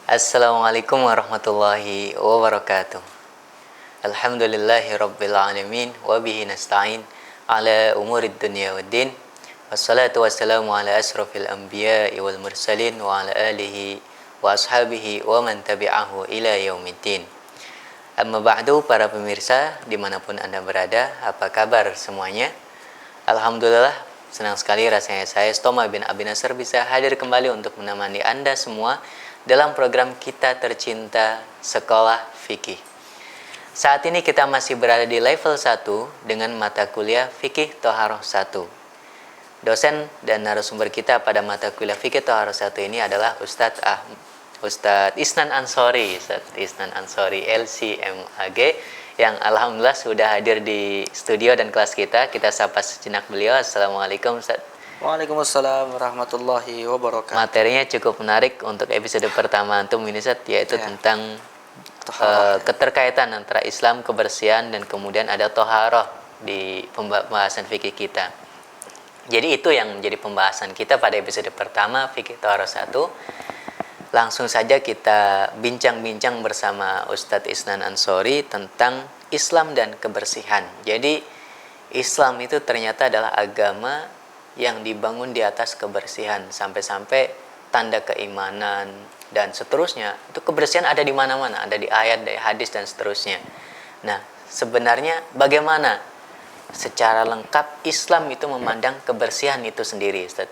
Assalamualaikum warahmatullahi wabarakatuh. Alhamdulillahi rabbil alamin wa bihi nasta'in ala umurid dunya waddin. Wassalatu wassalamu ala asrafil anbiya'i wal mursalin wa ala alihi wa ashabihi wa man tabi'ahu ila yaumiddin. Amma ba'du, para pemirsa dimanapun Anda berada, apa kabar semuanya? Alhamdulillah, senang sekali rasanya saya Stoma bin Abi Nasr bisa hadir kembali untuk menemani Anda semua dalam program kita tercinta Sekolah Fikih. Saat ini kita masih berada di level 1 dengan mata kuliah Fikih Toharoh 1. Dosen dan narasumber kita pada mata kuliah Fikih Toharoh 1 ini adalah Ustadz Isnan Ansori, LCMAG, yang alhamdulillah sudah hadir di studio dan kelas kita. Kita sapa sejenak beliau. Assalamualaikum Ustadz. Waalaikumsalam warahmatullahi wabarakatuh. Materinya cukup menarik untuk episode pertama antum ini, yaitu tentang keterkaitan antara Islam, kebersihan, dan kemudian ada toharoh di pembahasan fikih kita. Jadi itu yang menjadi pembahasan kita pada episode pertama Fikih Toharoh 1. Langsung saja kita bincang-bincang bersama Ustadz Isnan Ansori tentang Islam dan kebersihan. Jadi Islam itu ternyata adalah agama yang dibangun di atas kebersihan, sampai-sampai tanda keimanan dan seterusnya. Itu kebersihan ada di mana-mana, ada di ayat, di hadis dan seterusnya. Nah, sebenarnya bagaimana secara lengkap Islam itu memandang kebersihan itu sendiri, Ustaz?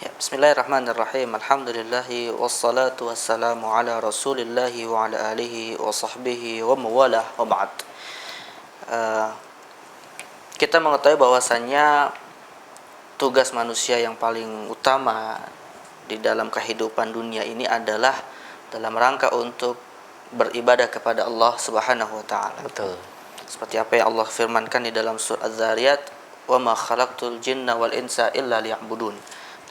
Ya, bismillahirrahmanirrahim. Alhamdulillahi wassalatu wassalamu ala rasulillahi wa ala alihi wa sahbihi wa mawalah wa ba'd. Kita mengetahui bahwasannya tugas manusia yang paling utama di dalam kehidupan dunia ini adalah dalam rangka untuk beribadah kepada Allah Subhanahu wa taala. Betul. Seperti apa yang Allah firmankan di dalam surah Az-Zariyat, "Wa ma khalaqtul jinna wal insa illa liya'budun."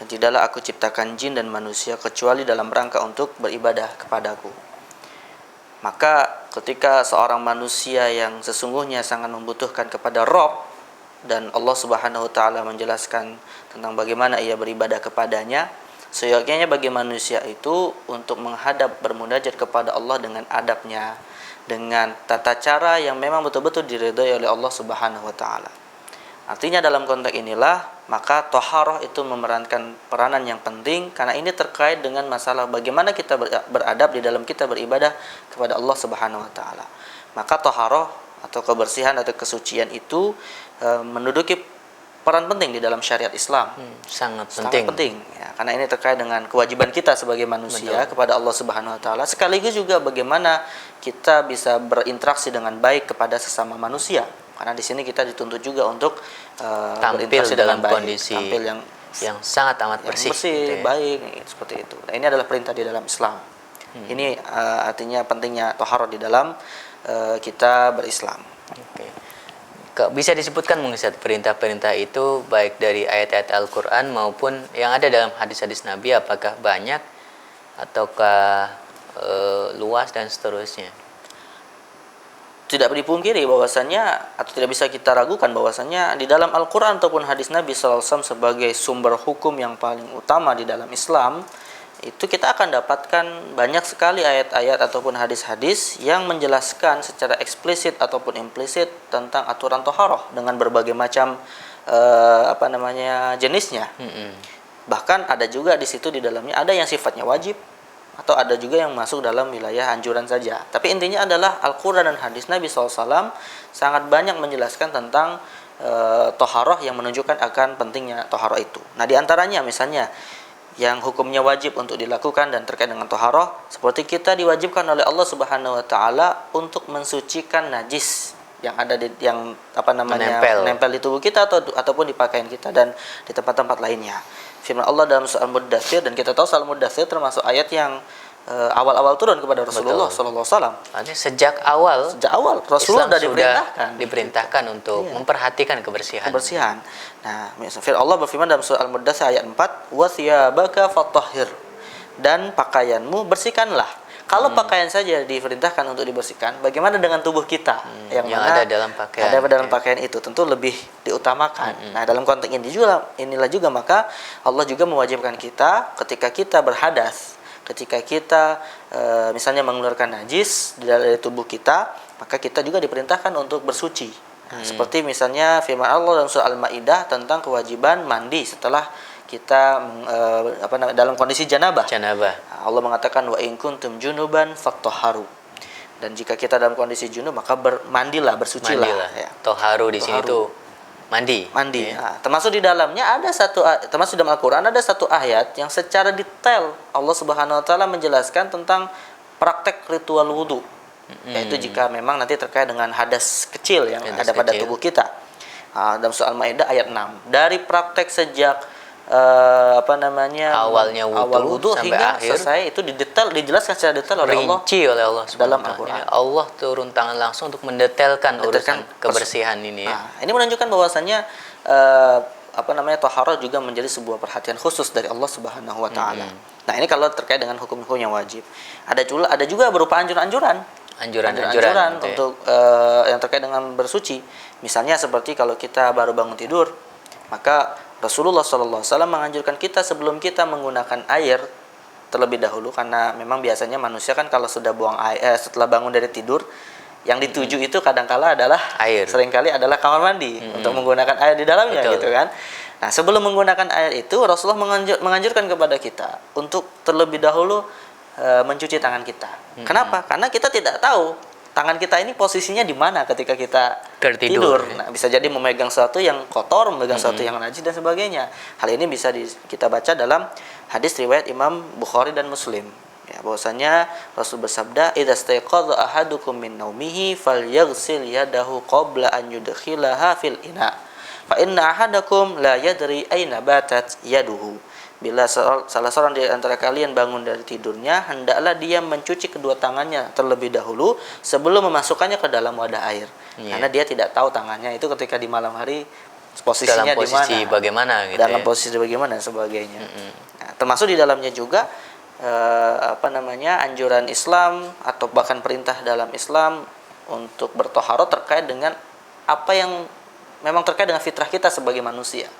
Dan tidaklah aku ciptakan jin dan manusia kecuali dalam rangka untuk beribadah kepadaku. Maka ketika seorang manusia yang sesungguhnya sangat membutuhkan kepada Rabb, dan Allah Subhanahu wa taala menjelaskan tentang bagaimana ia beribadah kepadanya, seyogyanya bagi manusia itu untuk menghadap bermunajat kepada Allah dengan adabnya, dengan tata cara yang memang betul-betul diridhai oleh Allah Subhanahu wa taala. Artinya dalam konteks inilah maka toharoh itu memerankan peranan yang penting, karena ini terkait dengan masalah bagaimana kita beradab di dalam kita beribadah kepada Allah Subhanahu wa taala. Maka toharoh atau kebersihan atau kesucian itu menduduki peran penting di dalam syariat Islam. Sangat penting ya, karena ini terkait dengan kewajiban kita sebagai manusia kepada Allah Subhanahu wa taala, sekaligus juga bagaimana kita bisa berinteraksi dengan baik kepada sesama manusia. Karena di sini kita dituntut juga untuk tampil dalam baik, kondisi tampil yang sangat amat bersih, gitu ya. Baik, seperti itu. Nah, ini adalah perintah di dalam Islam. Ini artinya pentingnya toharoh di dalam kita berislam. Oke. Bisa disebutkan mungkin perintah-perintah itu baik dari ayat-ayat Al-Quran maupun yang ada dalam hadis-hadis Nabi, apakah banyak ataukah luas dan seterusnya? Tidak dipungkiri bahwasannya, atau tidak bisa kita ragukan bahwasannya di dalam Al-Quran ataupun hadis Nabi SAW sebagai sumber hukum yang paling utama di dalam Islam, itu kita akan dapatkan banyak sekali ayat-ayat ataupun hadis-hadis yang menjelaskan secara eksplisit ataupun implisit tentang aturan toharoh dengan berbagai macam jenisnya. Bahkan ada juga di situ di dalamnya ada yang sifatnya wajib, atau ada juga yang masuk dalam wilayah anjuran saja. Tapi intinya adalah Al-Quran dan hadis Nabi SAW sangat banyak menjelaskan tentang toharoh yang menunjukkan akan pentingnya toharoh itu. Nah, diantaranya misalnya yang hukumnya wajib untuk dilakukan dan terkait dengan toharoh, seperti kita diwajibkan oleh Allah Subhanahu wa taala untuk mensucikan najis yang ada menempel di tubuh kita ataupun di pakaian kita dan di tempat-tempat lainnya. Firman Allah dalam surah Al-Muddatsir, dan kita tahu surah Al-Muddatsir termasuk ayat yang awal-awal turun kepada Rasulullah sallallahu alaihi wasallam. Artinya sejak awal Rasulullah sudah diperintahkan untuk memperhatikan kebersihan. Nah, misalnya Allah berfirman dalam surah Al-Muddatsir ayat 4, "Wa thiyabaka fatahhir." Dan pakaianmu bersihkanlah. Kalau pakaian saja diperintahkan untuk dibersihkan, bagaimana dengan tubuh kita yang ada dalam pakaian? Ada dalam pakaian itu tentu lebih diutamakan. Nah, dalam konteks inilah juga maka Allah juga mewajibkan kita ketika kita berhadas, ketika kita misalnya mengeluarkan najis dari tubuh kita, maka kita juga diperintahkan untuk bersuci. Seperti misalnya firman Allah dalam surah Al-Maidah tentang kewajiban mandi setelah kita dalam kondisi janabah. Allah mengatakan wa in kuntum junuban fattahharu. Dan jika kita dalam kondisi junub maka mandilah, bersucilah. Ya. Toharu di sini itu mandi. Ya. Nah, termasuk di dalamnya termasuk dalam Al-Qur'an ada satu ayat yang secara detail Allah Subhanahu wa taala menjelaskan tentang praktek ritual wudu. Yaitu jika memang nanti terkait dengan hadas kecil yang ada pada tubuh kita. Dalam surah Al-Maidah ayat 6. Dari praktek sejak awalnya wudu hingga akhir, selesai itu dijelaskan secara detail oleh Allah. Rinci oleh Allah dalam Al-Qur'an. Allah turun tangan langsung untuk mendetailkan urusan kebersihan ini ya. Nah, ini menunjukkan bahwasanya taharah juga menjadi sebuah perhatian khusus dari Allah Subhanahu wa taala. Nah, ini kalau terkait dengan hukum-hukum yang wajib. Ada juga berupa anjuran-anjuran untuk yang terkait dengan bersuci. Misalnya seperti kalau kita baru bangun tidur, maka Rasulullah SAW menganjurkan kita sebelum kita menggunakan air terlebih dahulu, karena memang biasanya manusia kan kalau sudah buang air setelah bangun dari tidur, yang dituju itu kadangkala adalah air. Seringkali adalah kamar mandi untuk menggunakan air di dalamnya. Betul. Gitu kan. Nah, sebelum menggunakan air itu Rasulullah menganjurkan kepada kita untuk terlebih dahulu mencuci tangan kita. Kenapa? Karena kita tidak tahu tangan kita ini posisinya di mana ketika kita tertidur. Nah, bisa jadi memegang sesuatu yang kotor, memegang sesuatu yang najis dan sebagainya. Hal ini bisa kita baca dalam hadis riwayat Imam Bukhari dan Muslim. Ya, bahwasanya Rasul bersabda, "Idza staiqadha ahadukum min naumihi falyaghsil yadahu qabla an yudkhilaha fil ina. Fa inna ahadakum la yadri aina batat yaduhu." Bila salah seorang di antara kalian bangun dari tidurnya, hendaklah dia mencuci kedua tangannya terlebih dahulu sebelum memasukkannya ke dalam wadah air. Karena dia tidak tahu tangannya itu ketika di malam hari posisinya dalam posisi di mana, bagaimana gitu. Dalam posisi bagaimana dan sebagainya. Nah, termasuk di dalamnya juga anjuran Islam atau bahkan perintah dalam Islam untuk bertoharo terkait dengan apa yang memang terkait dengan fitrah kita sebagai manusia.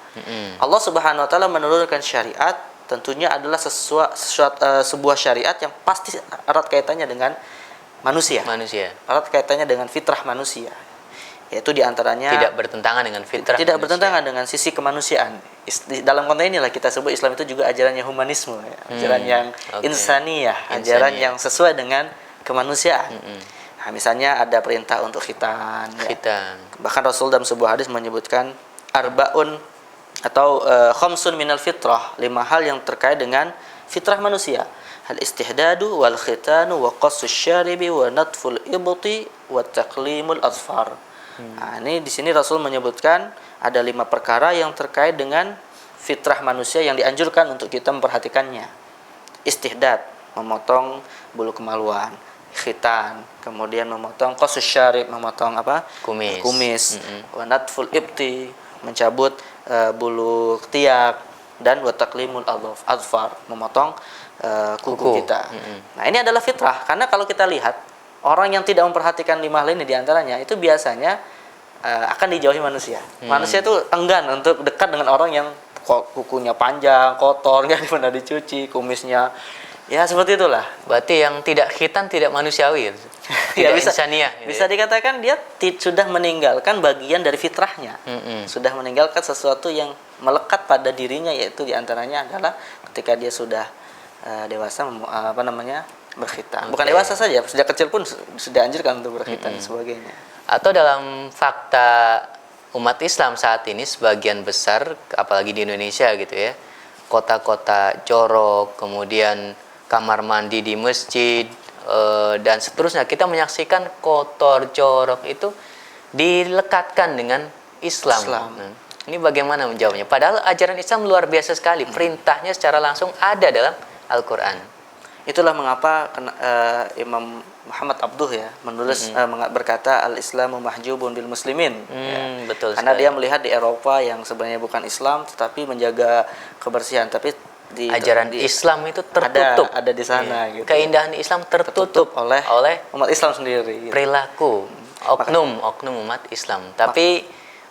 Allah Subhanahu wa taala menurunkan syariat tentunya adalah sebuah syariat yang pasti erat kaitannya dengan manusia. Erat kaitannya dengan fitrah manusia. Yaitu diantaranya tidak bertentangan dengan fitrah. Tidak bertentangan dengan sisi kemanusiaan. Dalam konteks inilah kita sebut Islam itu juga ajaran yang humanisme, ya. Ajaran yang insaniyah, ajaran yang sesuai dengan kemanusiaan. Nah, misalnya ada perintah untuk khitan. Ya. Bahkan Rasul dalam sebuah hadis menyebutkan arbaun atau khamsun minal fitrah, 5 hal yang terkait dengan fitrah manusia. Al istihdadu wal khitanu wa qassus syaribi wa natful ibti wa taqlimul asfar. Nah, ini di sini Rasul menyebutkan ada 5 perkara yang terkait dengan fitrah manusia yang dianjurkan untuk kita memperhatikannya. Istihdad, memotong bulu kemaluan. Khitan, kemudian memotong qassus syarib, memotong kumis. Wa natful ibti, mencabut bulu ketiak, dan wa taqlimul adfar, memotong kuku kita. Nah, ini adalah fitrah, karena kalau kita lihat orang yang tidak memperhatikan 5 hal ini diantaranya itu biasanya akan dijauhi manusia. Manusia itu enggan untuk dekat dengan orang yang kukunya panjang, kotor, nggak pernah dicuci, kumisnya. Ya, seperti itulah. Berarti yang tidak khitan tidak manusiawi. Tidak insaniah. Bisa dikatakan dia sudah meninggalkan bagian dari fitrahnya. Sudah meninggalkan sesuatu yang melekat pada dirinya, yaitu diantaranya adalah ketika dia sudah dewasa berkhitan. Bukan dewasa saja, sejak kecil pun sudah anjurkan untuk berkhitan dan sebagainya. Atau dalam fakta umat Islam saat ini sebagian besar, apalagi di Indonesia gitu ya, kota-kota jorok, kemudian kamar mandi di masjid, dan seterusnya, kita menyaksikan kotor, jorok itu dilekatkan dengan Islam. Nah, ini bagaimana menjawabnya? Padahal ajaran Islam luar biasa sekali, perintahnya secara langsung ada dalam Al-Quran. Itulah mengapa Imam Muhammad Abduh ya menulis berkata al-Islamu mahjubun bil muslimin. Betul. Karena dia melihat di Eropa yang sebenarnya bukan Islam tetapi menjaga kebersihan, tapi ajaran Islam itu tertutup ada di sana. Gitu. Keindahan Islam tertutup oleh umat Islam sendiri. Perilaku oknum umat Islam. Tapi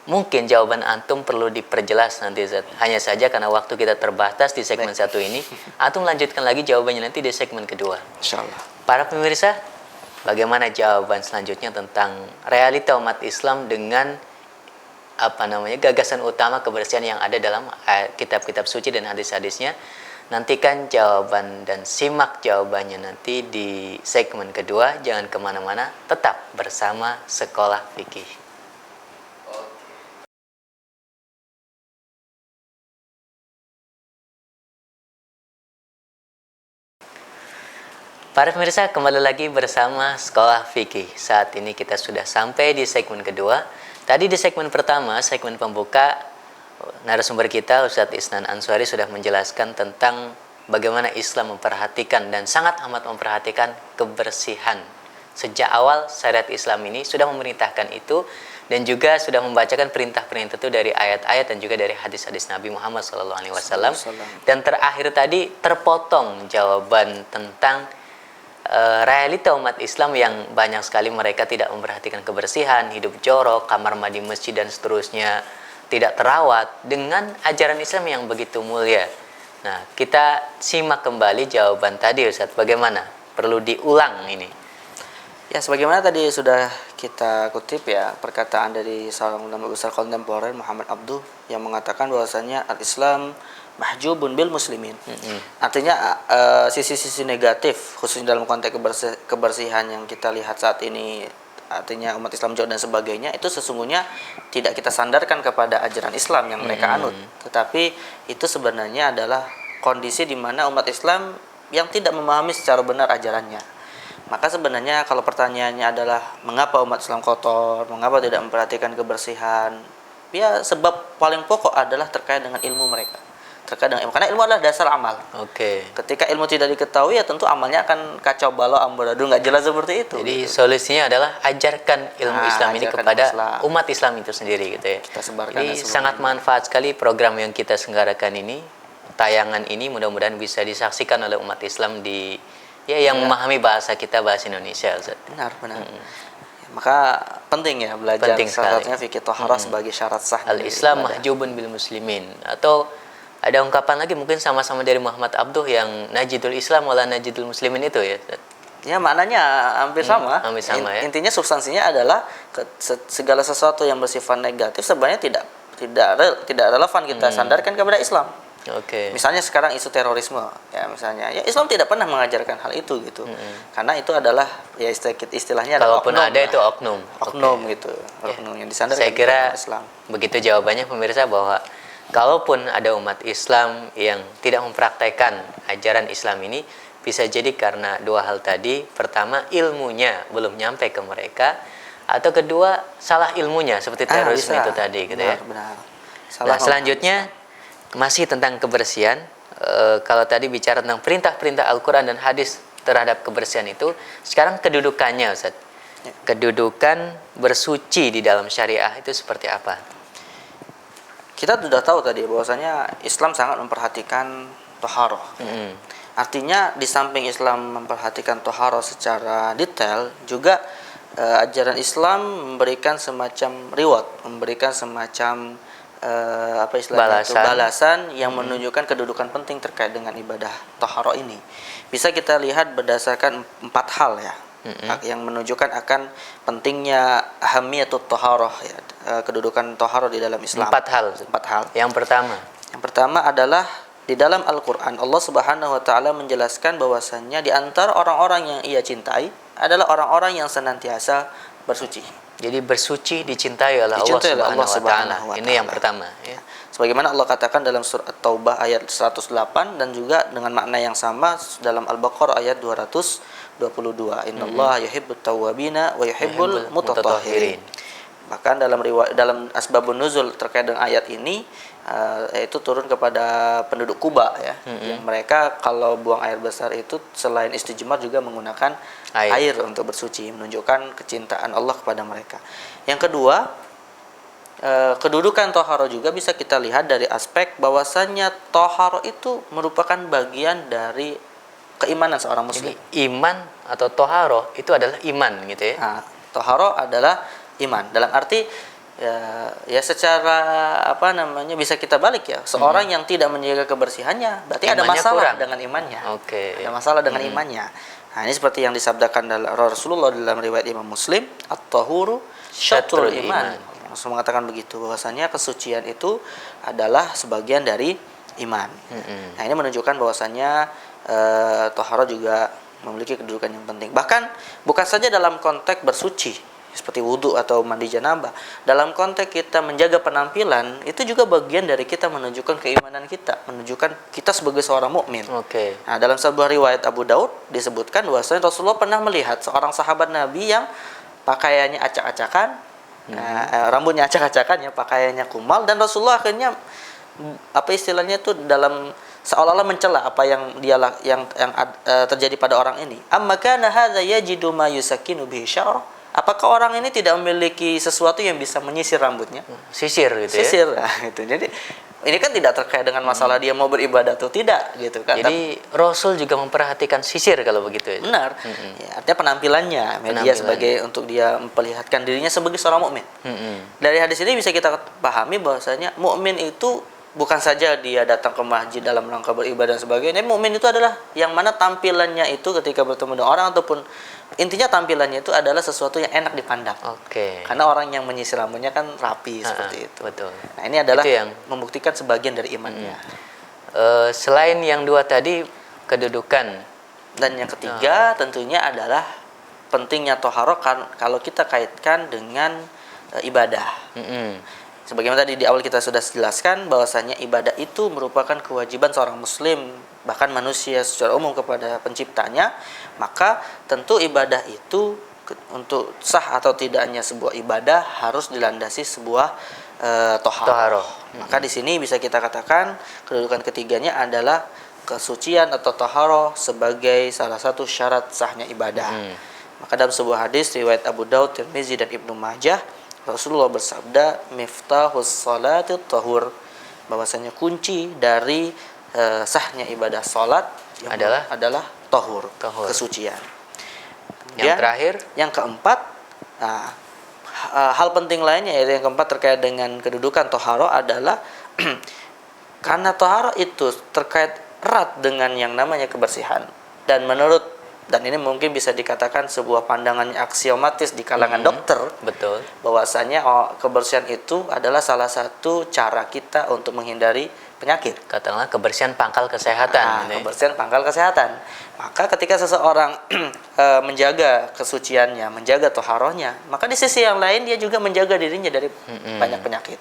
Mungkin jawaban antum perlu diperjelas nanti Ustaz. Hanya saja karena waktu kita terbatas di segmen satu ini, antum lanjutkan lagi jawabannya nanti di segmen kedua. Insyaallah. Para pemirsa, bagaimana jawaban selanjutnya tentang realita umat Islam dengan gagasan utama kebersihan yang ada dalam kitab-kitab suci dan hadis-hadisnya? Nantikan jawaban dan simak jawabannya nanti di segmen kedua. Jangan kemana-mana, tetap bersama Sekolah Fikih. Para pemirsa, kembali lagi bersama Sekolah Fikih. Saat ini kita sudah sampai di segmen kedua. Tadi di segmen pertama, segmen pembuka, narasumber kita Ustadz Isnan Answari sudah menjelaskan tentang bagaimana Islam memperhatikan dan sangat amat memperhatikan kebersihan. Sejak awal syariat Islam ini sudah memerintahkan itu, dan juga sudah membacakan perintah-perintah itu dari ayat-ayat dan juga dari hadis-hadis Nabi Muhammad SAW. Dan terakhir tadi terpotong jawaban tentang realita umat Islam yang banyak sekali mereka tidak memperhatikan kebersihan, hidup jorok, kamar mandi masjid dan seterusnya tidak terawat dengan ajaran Islam yang begitu mulia. Nah, kita simak kembali jawaban tadi Ustaz. Bagaimana? Perlu diulang ini. Ya, sebagaimana tadi sudah kita kutip ya, perkataan dari seorang ulama besar kontemporer Muhammad Abduh yang mengatakan bahwasanya al-Islam mahjubun bil muslimin. Artinya sisi-sisi negatif khususnya dalam konteks kebersihan yang kita lihat saat ini, artinya umat Islam jauh dan sebagainya, itu sesungguhnya tidak kita sandarkan kepada ajaran Islam yang mereka anut, tetapi itu sebenarnya adalah kondisi di mana umat Islam yang tidak memahami secara benar ajarannya. Maka sebenarnya kalau pertanyaannya adalah mengapa umat Islam kotor, mengapa tidak memperhatikan kebersihan, ya sebab paling pokok adalah terkait dengan ilmu mereka. Terkait dengan ilmu, karena ilmu adalah dasar amal. Ketika ilmu tidak diketahui, ya tentu amalnya akan kacau balau amburadul, nggak jelas seperti itu. Jadi solusinya adalah ajarkan ilmu Islam ini kepada umat Islam itu sendiri gitu ya. Kita sebarkan. Jadi sangat manfaat sekali program yang kita selenggarakan ini. Tayangan ini mudah-mudahan bisa disaksikan oleh umat Islam yang memahami bahasa kita, bahasa Indonesia Ustaz. Benar. Maka penting ya belajar salah satunya fikih thaharah sebagai syarat sah. Al-Islam mahjubun bil muslimin. Atau ada ungkapan lagi mungkin sama-sama dari Muhammad Abduh yang najidul Islam wala najidul muslimin itu ya. Ya, maknanya hampir sama. Hampir sama ya. Intinya substansinya adalah segala sesuatu yang bersifat negatif sebenarnya tidak relevan kita sandarkan kepada Islam. Misalnya sekarang isu terorisme, ya misalnya, ya Islam tidak pernah mengajarkan hal itu gitu, karena itu adalah ya istilahnya adalah kalaupun oknum, ada itu oknum gitu, oknum yang disandarkan saya kira Islam. Begitu jawabannya pemirsa, bahwa kalaupun ada umat Islam yang tidak mempraktekkan ajaran Islam ini, bisa jadi karena dua hal tadi. Pertama, ilmunya belum nyampe ke mereka, atau kedua, salah ilmunya seperti terorisme itu tadi gitu ya. Nah, selanjutnya masih tentang kebersihan. Kalau tadi bicara tentang perintah-perintah Al-Quran dan hadis terhadap kebersihan itu, sekarang kedudukannya Ustaz. Kedudukan bersuci di dalam syariah itu seperti apa? Kita sudah tahu tadi bahwasanya Islam sangat memperhatikan thaharah. Artinya di samping Islam memperhatikan thaharah secara detail, juga ajaran Islam memberikan semacam reward, memberikan semacam balasan yang menunjukkan kedudukan penting terkait dengan ibadah thaharah ini. Bisa kita lihat berdasarkan 4 hal ya, yang menunjukkan akan pentingnya ahamiyatut thaharah ya, kedudukan thaharah di dalam Islam. 4 hal. Yang pertama adalah di dalam Al-Qur'an Allah Subhanahu wa taala menjelaskan bahwasannya di antara orang-orang yang Ia cintai adalah orang-orang yang senantiasa bersuci. Jadi bersuci dicintai oleh Allah Subhanahu wa taala. Ini yang pertama ya. Sebagaimana Allah katakan dalam surah At-Taubah ayat 108 dan juga dengan makna yang sama dalam Al-Baqarah ayat 222. Innallaha yuhibbut tawwabina wa yuhibbul mutatahhirin. Bahkan dalam asbabun nuzul terkait dengan ayat ini, yaitu turun kepada penduduk Kuba ya, yang mereka kalau buang air besar itu selain istijmar juga menggunakan air untuk bersuci, menunjukkan kecintaan Allah kepada mereka. Yang kedua, kedudukan thaharah juga bisa kita lihat dari aspek bahwasannya thaharah itu merupakan bagian dari keimanan seorang muslim. Jadi iman atau thaharah itu adalah iman gitu ya. Thaharah adalah iman, dalam arti ya secara apa namanya bisa kita balik ya. Seorang yang tidak menjaga kebersihannya berarti ada Imannya masalah kurang. dengan imannya. Oke. Ada masalah dengan imannya. Nah, ini seperti yang disabdakan Rasulullah dalam riwayat Imam Muslim, at-tahuru syatrul iman. Rasul mengatakan begitu, bahwasanya kesucian itu adalah sebagian dari iman. Nah, ini menunjukkan bahwasanya taharah juga memiliki kedudukan yang penting. Bahkan bukan saja dalam konteks bersuci seperti wudhu atau mandi janabah, dalam konteks kita menjaga penampilan itu juga bagian dari kita menunjukkan keimanan kita, menunjukkan kita sebagai seorang mukmin. Oke. Nah, dalam sebuah riwayat Abu Daud disebutkan bahwasanya Rasulullah pernah melihat seorang sahabat Nabi yang pakaiannya acak-acakan, rambutnya acak-acakan ya, pakaiannya kumal, dan Rasulullah akhirnya apa istilahnya itu dalam seolah-olah mencela apa yang terjadi pada orang ini. Amma kana hadza yajidu ma yusakinu bihi sya'ra? Apakah orang ini tidak memiliki sesuatu yang bisa menyisir rambutnya? Sisir gitu ya. Sisir, nah, gitu. Jadi ini kan tidak terkait dengan masalah dia mau beribadah atau tidak, gitu kan? Jadi Rasul juga memperhatikan sisir kalau begitu ya. Benar. Ya, artinya penampilannya, media sebagai untuk dia memperlihatkan dirinya sebagai seorang mukmin. Dari hadis ini bisa kita pahami bahwasanya mukmin itu bukan saja dia datang ke masjid dalam rangka beribadah dan sebagainya. Mukmin itu adalah yang mana tampilannya itu ketika bertemu dengan orang ataupun intinya tampilannya itu adalah sesuatu yang enak dipandang. Oke. Karena orang yang menyisir rambutnya kan rapi seperti itu. Betul. Nah, ini adalah itu yang membuktikan sebagian dari imannya. Selain yang dua tadi, kedudukan. Dan yang ketiga tentunya adalah pentingnya toharoh kalau kita kaitkan dengan ibadah. Sebagaimana tadi di awal kita sudah jelaskan bahwasanya ibadah itu merupakan kewajiban seorang muslim, bahkan manusia secara umum kepada penciptanya. Maka tentu ibadah itu untuk sah atau tidaknya sebuah ibadah harus dilandasi sebuah toharoh. Maka di sini bisa kita katakan kedudukan ketiganya adalah kesucian atau toharoh sebagai salah satu syarat sahnya ibadah. Maka dalam sebuah hadis riwayat Abu Daud, Tirmizi dan Ibnu Majah, Rasulullah bersabda, miftahus salatit tahur, bahwasanya kunci dari sahnya ibadah salat adalah tahur, kesucian. Yang terakhir, yang keempat, hal penting lainnya yaitu yang keempat terkait dengan kedudukan toharoh adalah karena toharoh itu terkait erat dengan yang namanya kebersihan, dan ini mungkin bisa dikatakan sebuah pandangan aksiomatis di kalangan dokter. Betul. Bahwasanya kebersihan itu adalah salah satu cara kita untuk menghindari penyakit. Katakanlah kebersihan pangkal kesehatan. Kebersihan pangkal kesehatan. Maka ketika seseorang menjaga kesuciannya, menjaga toharohnya, maka di sisi yang lain dia juga menjaga dirinya dari banyak penyakit.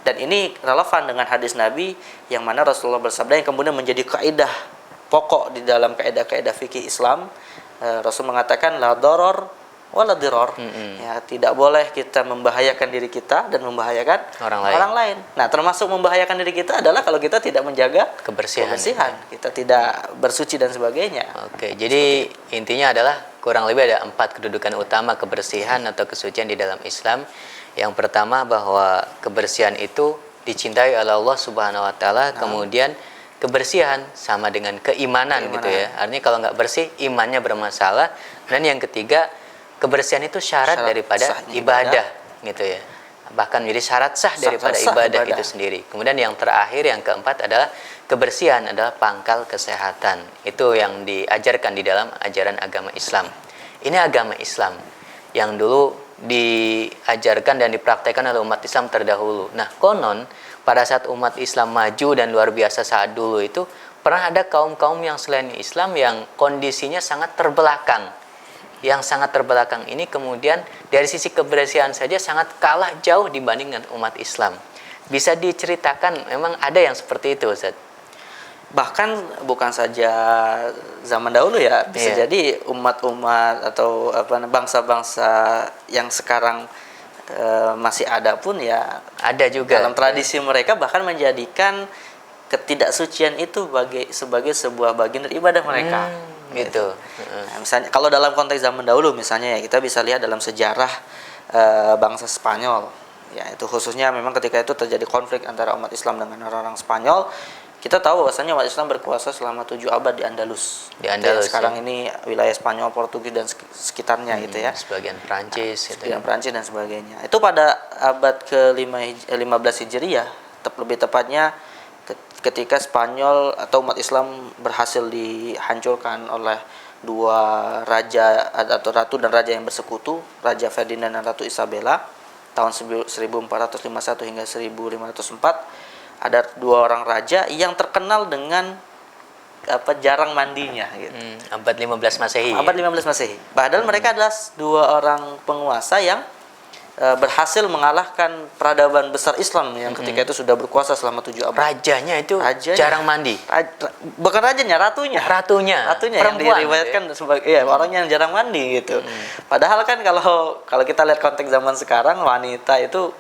Dan ini relevan dengan hadis Nabi yang mana Rasulullah bersabda yang kemudian menjadi kaidah pokok di dalam kaidah-kaidah fikih Islam. Rasul mengatakan la daror wala diror. Ya, tidak boleh kita membahayakan diri kita dan membahayakan orang lain. Nah, termasuk membahayakan diri kita adalah kalau kita tidak menjaga kebersihan. Kita tidak bersuci dan sebagainya. Oke, jadi intinya adalah kurang lebih ada 4 kedudukan utama kebersihan atau kesucian di dalam Islam. Yang pertama bahwa kebersihan itu dicintai oleh Allah Subhanahu wa taala, kemudian kebersihan sama dengan keimanan gitu ya. Artinya kalau nggak bersih, imannya bermasalah. Dan yang ketiga, kebersihan itu syarat daripada ibadah gitu ya. Bahkan menjadi syarat sah daripada ibadah itu sendiri. Kemudian yang terakhir, yang keempat adalah kebersihan adalah pangkal kesehatan. Itu yang diajarkan di dalam ajaran agama Islam. Ini agama Islam yang dulu diajarkan dan dipraktekkan oleh umat Islam terdahulu. Nah, konon pada saat umat Islam maju dan luar biasa saat dulu itu pernah ada kaum-kaum yang selain Islam yang kondisinya sangat terbelakang. Yang sangat terbelakang ini kemudian dari sisi kebersihan saja sangat kalah jauh dibanding dengan umat Islam. Bisa diceritakan memang ada yang seperti itu, Ustaz? Bahkan bukan saja zaman dahulu ya, bisa jadi umat-umat atau bangsa-bangsa yang sekarang masih ada pun ya ada juga dalam tradisi mereka bahkan menjadikan ketidaksucian itu sebagai sebuah bagian dari ibadah mereka. Gitu. Nah, misalnya kalau dalam konteks zaman dahulu misalnya ya kita bisa lihat dalam sejarah bangsa Spanyol. Ya, itu khususnya memang ketika itu terjadi konflik antara umat Islam dengan orang-orang Spanyol. kita tahu bahwasanya umat Islam berkuasa selama 7 abad di Andalus. Di Andalus, yang sekarang ini wilayah Spanyol, Portugis dan sekitarnya gitu ya. Sebagian Prancis gitu. Sebagian Prancis dan sebagainya. Itu pada abad ke-15 Hijriah, lebih tepatnya ketika Spanyol atau umat Islam berhasil dihancurkan oleh dua raja atau ratu dan raja yang bersekutu, Raja Ferdinand dan Ratu Isabella tahun 1451 hingga 1504. Ada dua orang raja yang terkenal dengan jarang mandinya gitu. Abad 15 Masehi. Abad 15 Masehi. Padahal mereka adalah dua orang penguasa yang berhasil mengalahkan peradaban besar Islam yang ketika itu sudah berkuasa selama 7 abad. Rajanya itu jarang mandi. Bukan rajanya, ratunya. Ratunya Yang diriwayatkan sebagai orang yang jarang mandi gitu. Padahal kan kalau kita lihat konteks zaman sekarang, wanita itu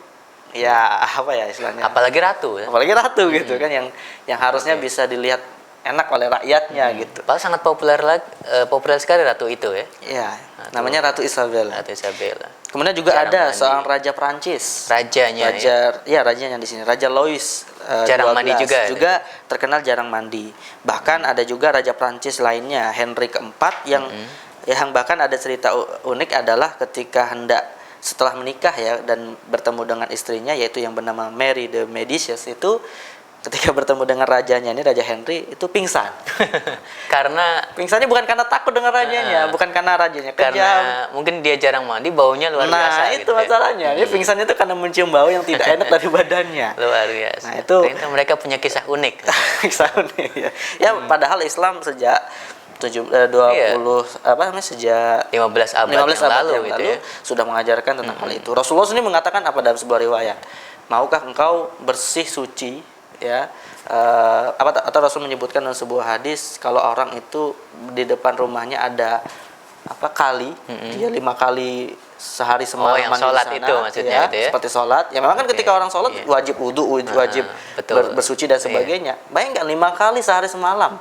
ya apa ya istilahnya, apalagi ratu ya? Apalagi ratu gitu kan, yang harusnya bisa dilihat enak oleh rakyatnya gitu. Padahal sangat populer sekali ratu itu ya. Iya, namanya Ratu Isabella. Ratu Isabella. Kemudian juga Jarang ada mandi. seorang raja Prancis. Rajanya Rajanya di sini, Raja Louis jarang 12, mandi juga terkenal jarang mandi. Bahkan ada juga raja Prancis lainnya, Henry keempat yang bahkan ada cerita unik adalah ketika hendak setelah menikah ya dan bertemu dengan istrinya yaitu yang bernama Mary de Medicis, itu ketika bertemu dengan rajanya ini, Raja Henry, itu pingsan. Karena pingsannya bukan karena takut dengan rajanya, bukan karena rajanya kejam. Karena mungkin dia jarang mandi, baunya luar biasa. Nah, itu masalahnya. Dia pingsannya itu karena mencium bau yang tidak enak dari badannya. Luar biasa. Nah, itu ternyata mereka punya kisah unik. kisah unik ya. Padahal Islam sejak sejak 15 abad yang lalu gitu ya, sudah mengajarkan tentang hal itu. Rasulullah sendiri mengatakan apa dalam sebuah riwayat, maukah engkau bersih suci ya, atau Rasul menyebutkan dalam sebuah hadis kalau orang itu di depan rumahnya ada kali, dia 5 kali sehari semalam yang mandi sholat di sana, itu maksudnya gitu ya? Seperti sholat ya, memang kan ketika orang sholat wajib wudu, wajib bersuci dan sebagainya. Bayangkan 5 kali sehari semalam.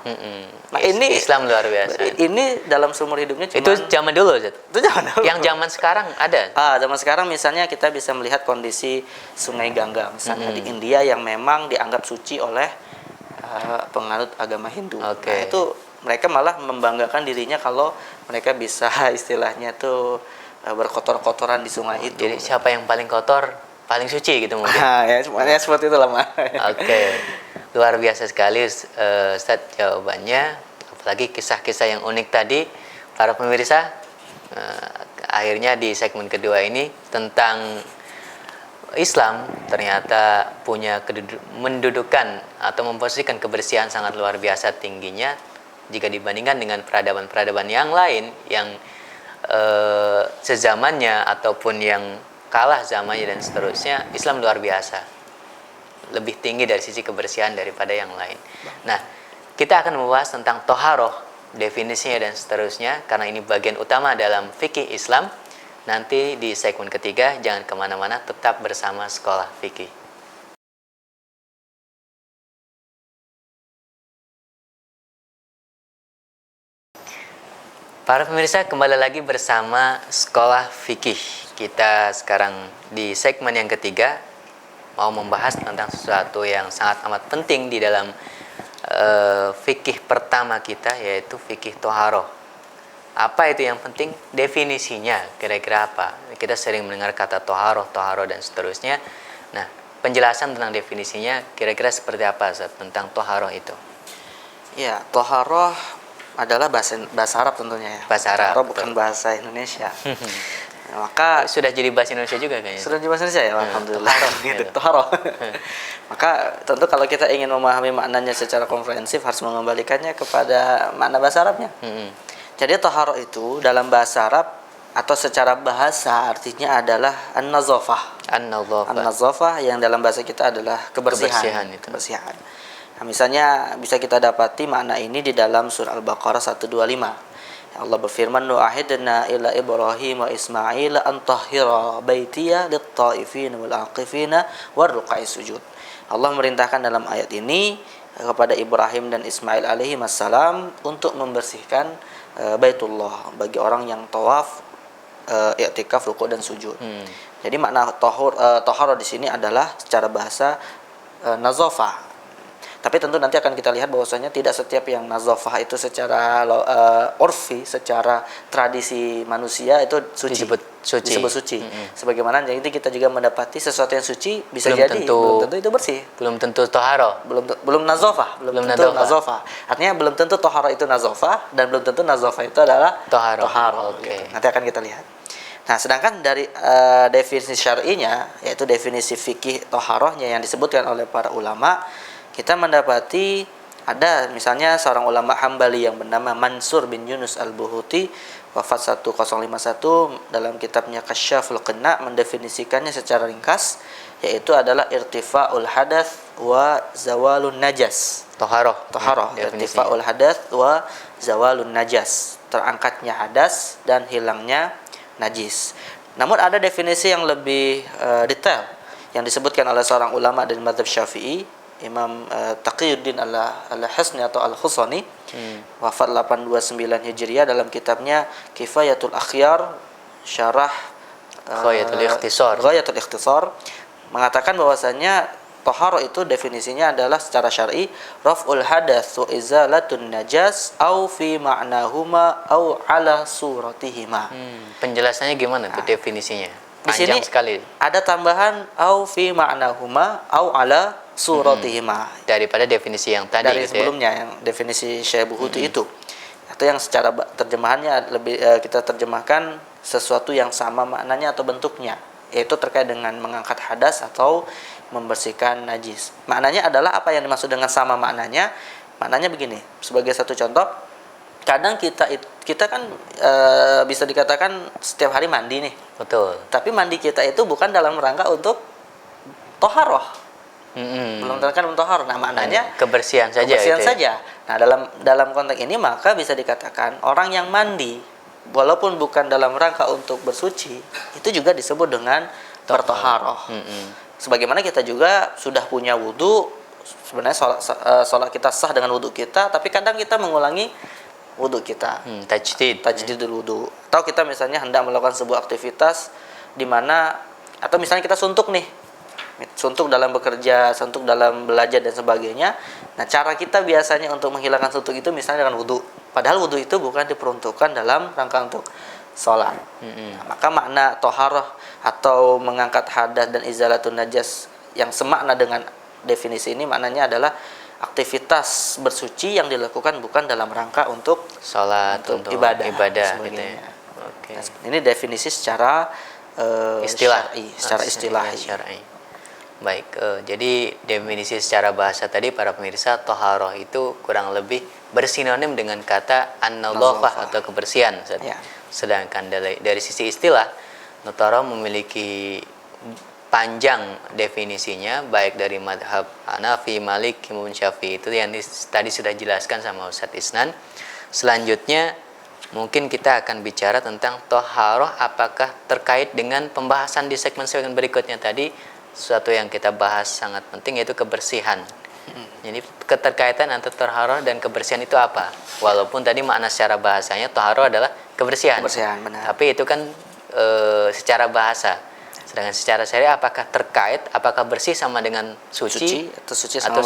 Nah, ini Islam luar biasa. Ini dalam seumur hidupnya Itu zaman dulu, Zat. Itu zaman dulu. Yang zaman sekarang ada? Zaman sekarang misalnya kita bisa melihat kondisi Sungai Gangga misalnya di India yang memang dianggap suci oleh penganut agama Hindu. Nah, itu mereka malah membanggakan dirinya kalau mereka bisa istilahnya tuh berkotor-kotoran di sungai itu. Jadi siapa yang paling kotor paling suci gitu mungkin. Ya semuanya seperti itulah, Mas. Luar biasa sekali Ustaz jawabannya, apalagi kisah-kisah yang unik tadi. Para pemirsa, akhirnya di segmen kedua ini tentang Islam ternyata punya mendudukan atau memposisikan kebersihan sangat luar biasa tingginya jika dibandingkan dengan peradaban-peradaban yang lain yang sezamannya ataupun yang kalah zamannya dan seterusnya. Islam luar biasa, lebih tinggi dari sisi kebersihan daripada yang lain. Nah, kita akan membahas tentang toharoh, definisinya dan seterusnya, karena ini bagian utama dalam fikih Islam. Nanti di segmen ketiga, jangan kemana-mana, tetap bersama Sekolah Fikih. Para pemirsa, kembali lagi bersama Sekolah Fikih. Kita sekarang di segmen yang ketiga mau membahas tentang sesuatu yang sangat amat penting di dalam fikih pertama kita, yaitu fikih toharoh. Apa itu yang penting? Definisinya kira-kira apa? Kita sering mendengar kata toharoh dan seterusnya. Nah, penjelasan tentang definisinya kira-kira seperti apa Ustaz, tentang toharoh itu? Ya, toharoh adalah bahasa Arab tentunya ya. Bahasa Arab, toharoh bukan bahasa Indonesia. Maka sudah jadi bahasa Indonesia juga kayaknya. Sudah jadi bahasa Indonesia ya, alhamdulillah. Toharoh. Maka tentu kalau kita ingin memahami maknanya secara komprehensif harus mengembalikannya kepada makna bahasa Arabnya. Jadi toharoh itu dalam bahasa Arab atau secara bahasa artinya adalah an-nazafah. An-nazafah yang dalam bahasa kita adalah kebersihan. Kebersihan. Nah, misalnya bisa kita dapati makna ini di dalam surah Al-Baqarah 125. Allah berfirman, "Nu'ahidna ila Ibrahim wa Ismail an tahhira baitiya lit-taifin wal aqifina war ruqa'is sujud." Allah merintahkan dalam ayat ini kepada Ibrahim dan Ismail alaihi wassalam untuk membersihkan Baitullah bagi orang yang tawaf, i'tikaf, ruku dan sujud. Jadi makna tahara di sini adalah secara bahasa nazafah. Tapi tentu nanti akan kita lihat bahwasanya tidak setiap yang nazafah itu secara urfi, secara tradisi manusia itu suci. Disebut suci. Sebagaimana jadi kita juga mendapati sesuatu yang suci bisa Belum jadi tentu. belum tentu itu bersih. Belum tentu toharo. Belum nazafah, belum tentu nazafah. Artinya belum tentu tohara itu nazafah dan belum tentu nazafah itu adalah toharo. Oke. Gitu. Nanti akan kita lihat. Nah, sedangkan dari definisi syar'inya, yaitu definisi fikih toharohnya yang disebutkan oleh para ulama, kita mendapati ada misalnya seorang ulama Hambali yang bernama Mansur bin Yunus al-Buhuti, wafat 1051, dalam kitabnya Kasyaful Qina mendefinisikannya secara ringkas, yaitu adalah irtifa'ul hadath wa zawalun najas. Toharoh, irtifa'ul hadath wa zawalun najas, terangkatnya hadas dan hilangnya najis. Namun ada definisi yang lebih detail yang disebutkan oleh seorang ulama dari mazhab Syafi'i, Imam Taqiyuddin al-Husni atau al-Khusani, wafat 829 Hijriah, dalam kitabnya Kifayatul Akhyar Syarah Ghayatul Ikhtisar mengatakan bahwasanya toharo itu definisinya adalah secara syar'i raf'ul hadath wa izalatun najas au fi ma'nahuma au ala suratihima. Penjelasannya gimana tuh definisinya? Di sini sekali. Ada tambahan au fi ma'nahuma au ala suratihima. Daripada definisi yang tadi dari gitu sebelumnya yang definisi Syekh Buhuti itu. Atau yang secara terjemahannya lebih kita terjemahkan sesuatu yang sama maknanya atau bentuknya, yaitu terkait dengan mengangkat hadas atau membersihkan najis. Maknanya adalah apa yang dimaksud dengan sama maknanya? Maknanya begini, sebagai satu contoh, kadang kita kan bisa dikatakan setiap hari mandi nih. Betul. Tapi mandi kita itu bukan dalam rangka untuk toharoh. Belum terkait untuk toharoh. Nah, maknanya kebersihan saja. Kebersihan saja. Nah, dalam konteks ini maka bisa dikatakan orang yang mandi walaupun bukan dalam rangka untuk bersuci, itu juga disebut dengan bertoharoh. Sebagaimana kita juga sudah punya wudhu, sebenarnya sholat kita sah dengan wudhu kita, tapi kadang kita mengulangi wudhu kita. Tajdidul wudhu. Atau kita misalnya hendak melakukan sebuah aktivitas di mana, atau misalnya kita suntuk nih, suntuk dalam bekerja, suntuk dalam belajar dan sebagainya. Nah, cara kita biasanya untuk menghilangkan suntuk itu misalnya dengan wudhu. Padahal wudhu itu bukan diperuntukkan dalam rangka untuk sholat. Nah, maka makna toharoh atau mengangkat hadas dan izalatun najas yang semakna dengan definisi ini, maknanya adalah aktivitas bersuci yang dilakukan bukan dalam rangka untuk sholat, untuk ibadah gitu ya. Okay. Nah, ini definisi secara istilah syar'i. Baik, jadi definisi secara bahasa tadi para pemirsa, toharoh itu kurang lebih bersinonim dengan kata an-nadhafah atau kebersihan. Ya. Sedangkan dari sisi istilah, toharoh memiliki panjang definisinya, baik dari madhab Hanafi, Malik, Imam Syafi'i, itu yang tadi sudah dijelaskan sama Ustadz Isnan. Selanjutnya mungkin kita akan bicara tentang toharoh apakah terkait dengan pembahasan di segmen berikutnya tadi. Sesuatu yang kita bahas sangat penting yaitu kebersihan. Jadi keterkaitan antara toharoh dan kebersihan itu apa? Walaupun tadi makna secara bahasanya toharoh adalah kebersihan. Benar. Tapi itu kan secara bahasa. Sedangkan secara syariah apakah terkait, apakah bersih sama dengan suci atau suci sama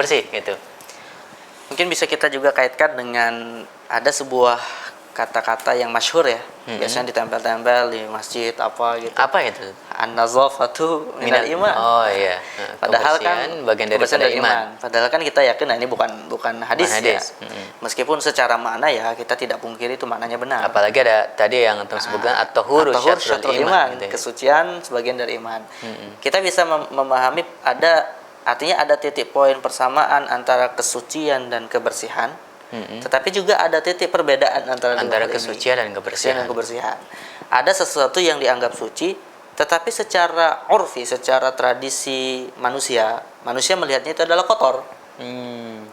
bersih gitu. Mungkin bisa kita juga kaitkan dengan ada sebuah kata-kata yang masyhur ya, biasanya ditempel-tempel di masjid apa gitu. Apa itu? An-nazafatu minal iman. Oh iya. Padahal kan bagian dari iman. Padahal kan kita yakin nah ini bukan hadis. Ya. Meskipun secara makna ya kita tidak pungkiri itu maknanya benar. Apalagi ada tadi yang antum sebutkan at-tahur syatrul iman gitu ya. Kesucian sebagian dari iman. Kita bisa memahami artinya ada titik poin persamaan antara kesucian dan kebersihan. Tetapi juga ada titik perbedaan antara kesucian dan kebersihan. Ada sesuatu yang dianggap suci, tetapi secara urfi, secara tradisi manusia melihatnya itu adalah kotor,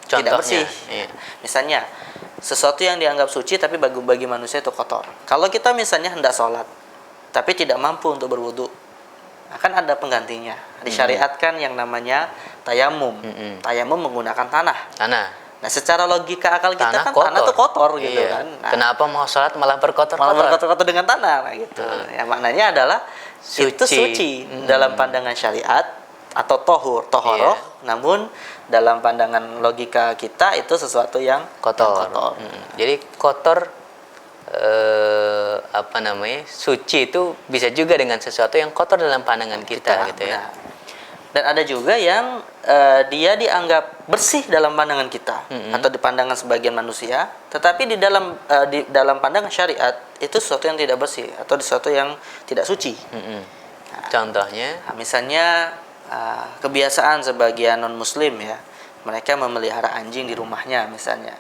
tidak bersih. Iya. Misalnya sesuatu yang dianggap suci tapi bagi manusia itu kotor. Kalau kita misalnya hendak sholat, tapi tidak mampu untuk berwudu, akan ada penggantinya. Disyariatkan yang namanya tayamum. Tayamum menggunakan tanah. Nah, secara logika akal kita kan tanah itu kotor gitu kan. Nah, kenapa mau sholat malah berkotor-kotor dengan tanah gitu. Ya maknanya adalah itu suci dalam pandangan syariat. atau tohoroh, namun dalam pandangan logika kita itu sesuatu yang kotor. kotor. Jadi kotor suci itu bisa juga dengan sesuatu yang kotor dalam pandangan kita gitu ya. Benar. Dan ada juga yang dia dianggap bersih dalam pandangan kita atau di pandangan sebagian manusia, tetapi di dalam pandangan syariat itu sesuatu yang tidak bersih atau sesuatu yang tidak suci. Contohnya, Misalnya kebiasaan sebagian non muslim ya, mereka memelihara anjing di rumahnya misalnya.